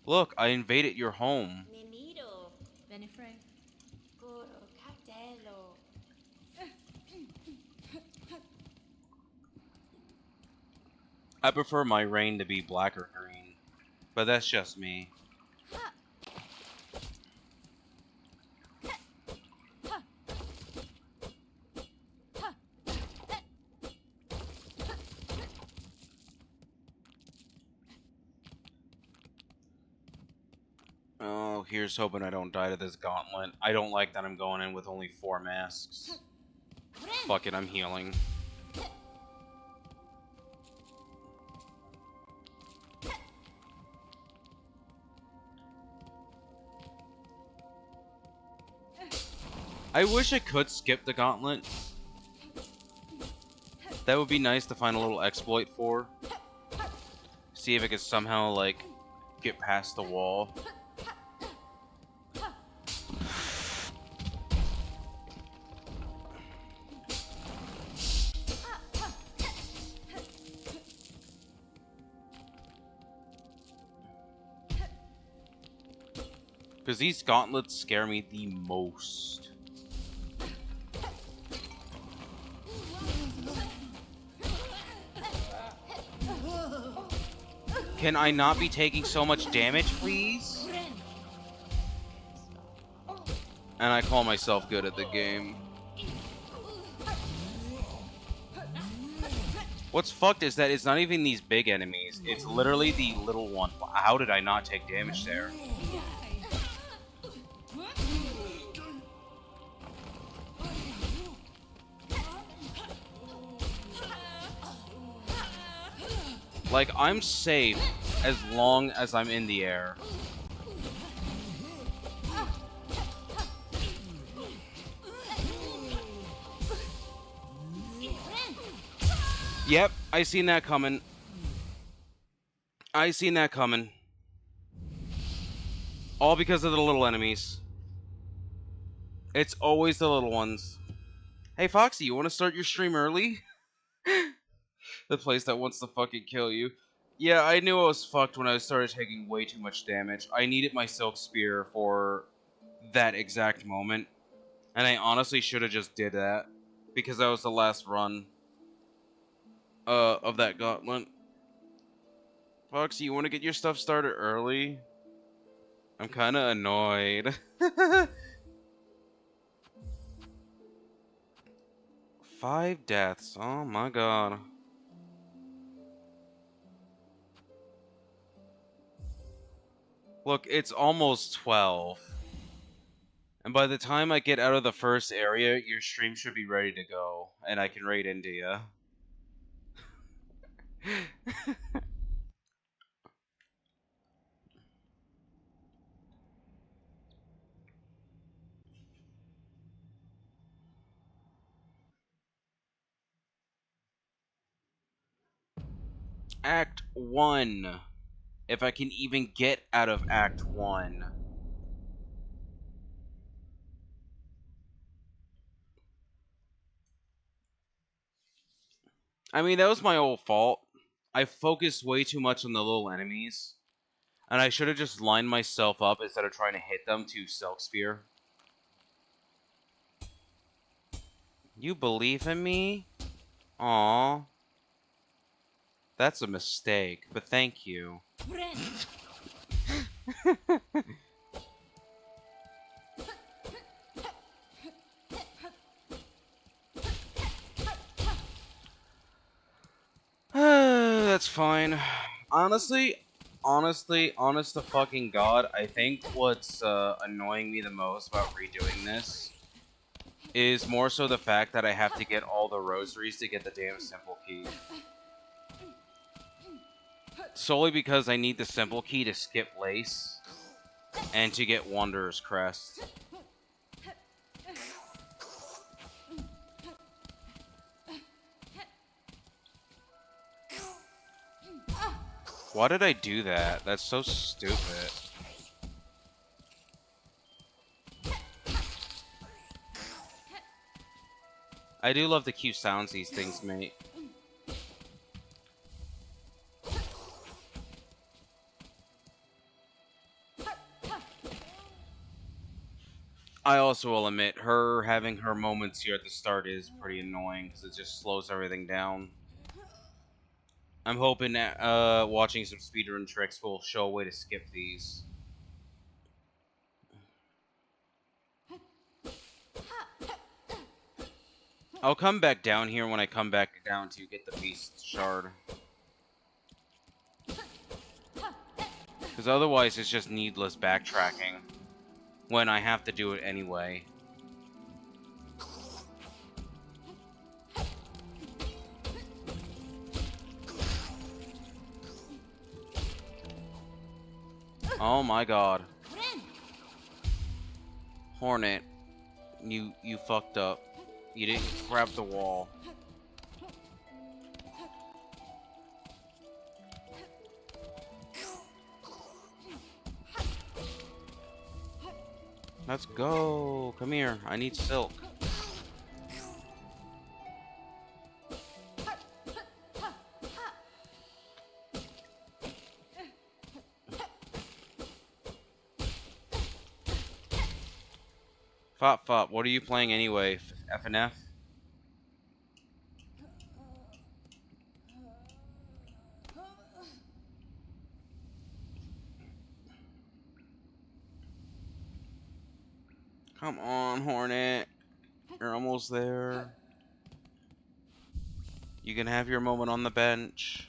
Look, I invaded your home. Benefrey. I prefer my rain to be black or green, but that's just me. Oh, here's hoping I don't die to this gauntlet. I don't like that I'm going in with only 4 masks. Fuck it, I'm healing. I wish I could skip the gauntlet. That would be nice to find a little exploit for. See if I could somehow, like, get past the wall. Because these gauntlets scare me the most. Can I not be taking so much damage, please? And I call myself good at the game. What's fucked is that it's not even these big enemies. It's literally the little one. How did I not take damage there? Like, I'm safe as long as I'm in the air. Yep, I seen that coming. I seen that coming. All because of the little enemies. It's always the little ones. Hey, Foxy, you want to start your stream early? The place that wants to fucking kill you. Yeah, I knew I was fucked when I started taking way too much damage. I needed my Silk Spear for that exact moment. And I honestly should have just did that. Because that was the last run of that gauntlet. Foxy, you want to get your stuff started early? I'm kind of annoyed. 5 deaths. Oh my god. Look, it's almost 12. And by the time I get out of the first area, your stream should be ready to go. And I can raid India. Act 1. If I can even get out of Act 1. I mean, that was my own fault. I focused way too much on the little enemies. And I should have just lined myself up instead of trying to hit them to Silk Spear. You believe in me? Aww. That's a mistake, but thank you. That's fine. Honest to fucking God, I think what's annoying me the most about redoing this is more so the fact that I have to get all the rosaries to get the damn simple key. Solely because I need the simple key to skip Lace and to get Wanderer's Crest. Why did I do that? That's so stupid. I do love the cute sounds these things make. I also will admit, her having her moments here at the start is pretty annoying because it just slows everything down. I'm hoping that watching some speedrun tricks will show a way to skip these. I'll come back down here when I come back down to get the Beast Shard. Because otherwise it's just needless backtracking when I have to do it anyway. Oh my god. Hornet. You fucked up. You didn't grab the wall. Let's go. Come here. I need silk. Fop Fop, what are you playing anyway? FNF? Come on, Hornet. You're almost there. You can have your moment on the bench.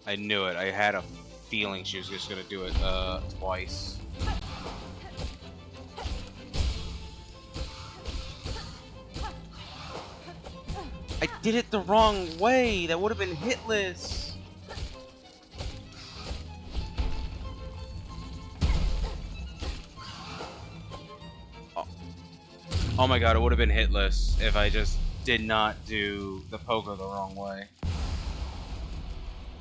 I knew it. I had a feeling she was just gonna do it twice. I did it the wrong way. That would have been hitless. Oh. Oh my god, it would have been hitless if I just did not do the poker the wrong way.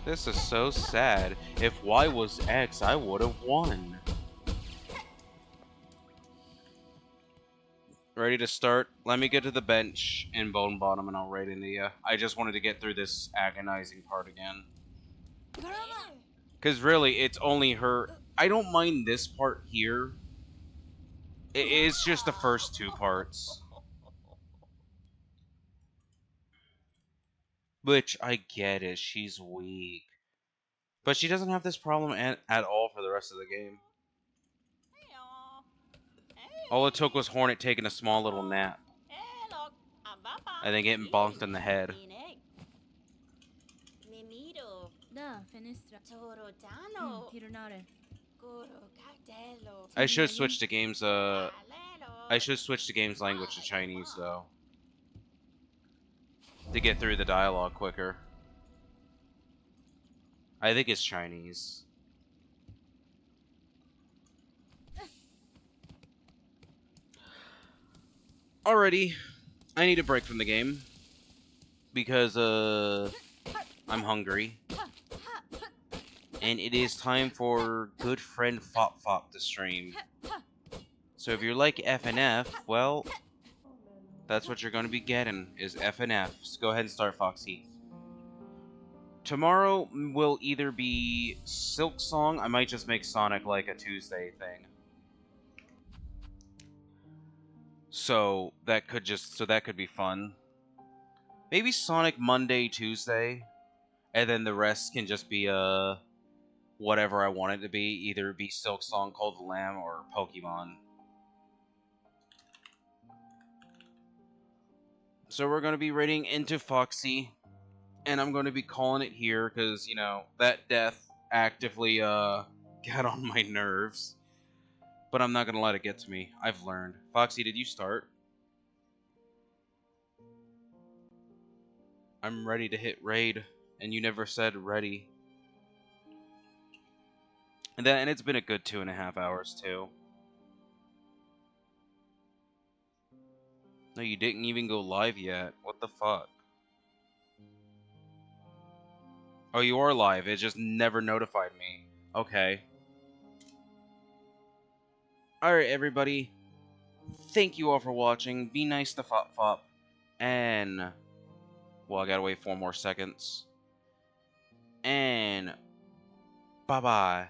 This is so sad. If Y was X, I would have won. Ready to start? Let me get to the bench in Bone Bottom and I'll raid into ya. I just wanted to get through this agonizing part again. Because really, it's only her. I don't mind this part here. It's just the first two parts. Which I get it, she's weak. But she doesn't have this problem at all for the rest of the game. All it took was Hornet taking a small little nap. And then getting bonked in the head. Da, fenestra. Tirnare. I should switch to games, I should switch the game's language to Chinese, though. To get through the dialogue quicker. I think it's Chinese. Alrighty. I need a break from the game. Because, I'm hungry. And it is time for good friend Fop Fop to stream. So if you're like FNF, well, that's what you're going to be getting, is FNF. So go ahead and start, Foxy. Tomorrow will either be Silksong. I might just make Sonic like a Tuesday thing. So that could be fun. Maybe Sonic Monday, Tuesday, and then the rest can just be whatever I want it to be. Either be Silksong, Call the Lamb, or Pokemon. So we're going to be raiding into Foxy, and I'm going to be calling it here because, you know, that death actively got on my nerves. But I'm not going to let it get to me. I've learned. Foxy, did you start? I'm ready to hit raid, and you never said ready. And it's been a good 2.5 hours, too. No, you didn't even go live yet. What the fuck? Oh, you are live. It just never notified me. Okay. Alright, everybody. Thank you all for watching. Be nice to Fop Fop. And... well, I gotta wait 4 more seconds. And... bye-bye.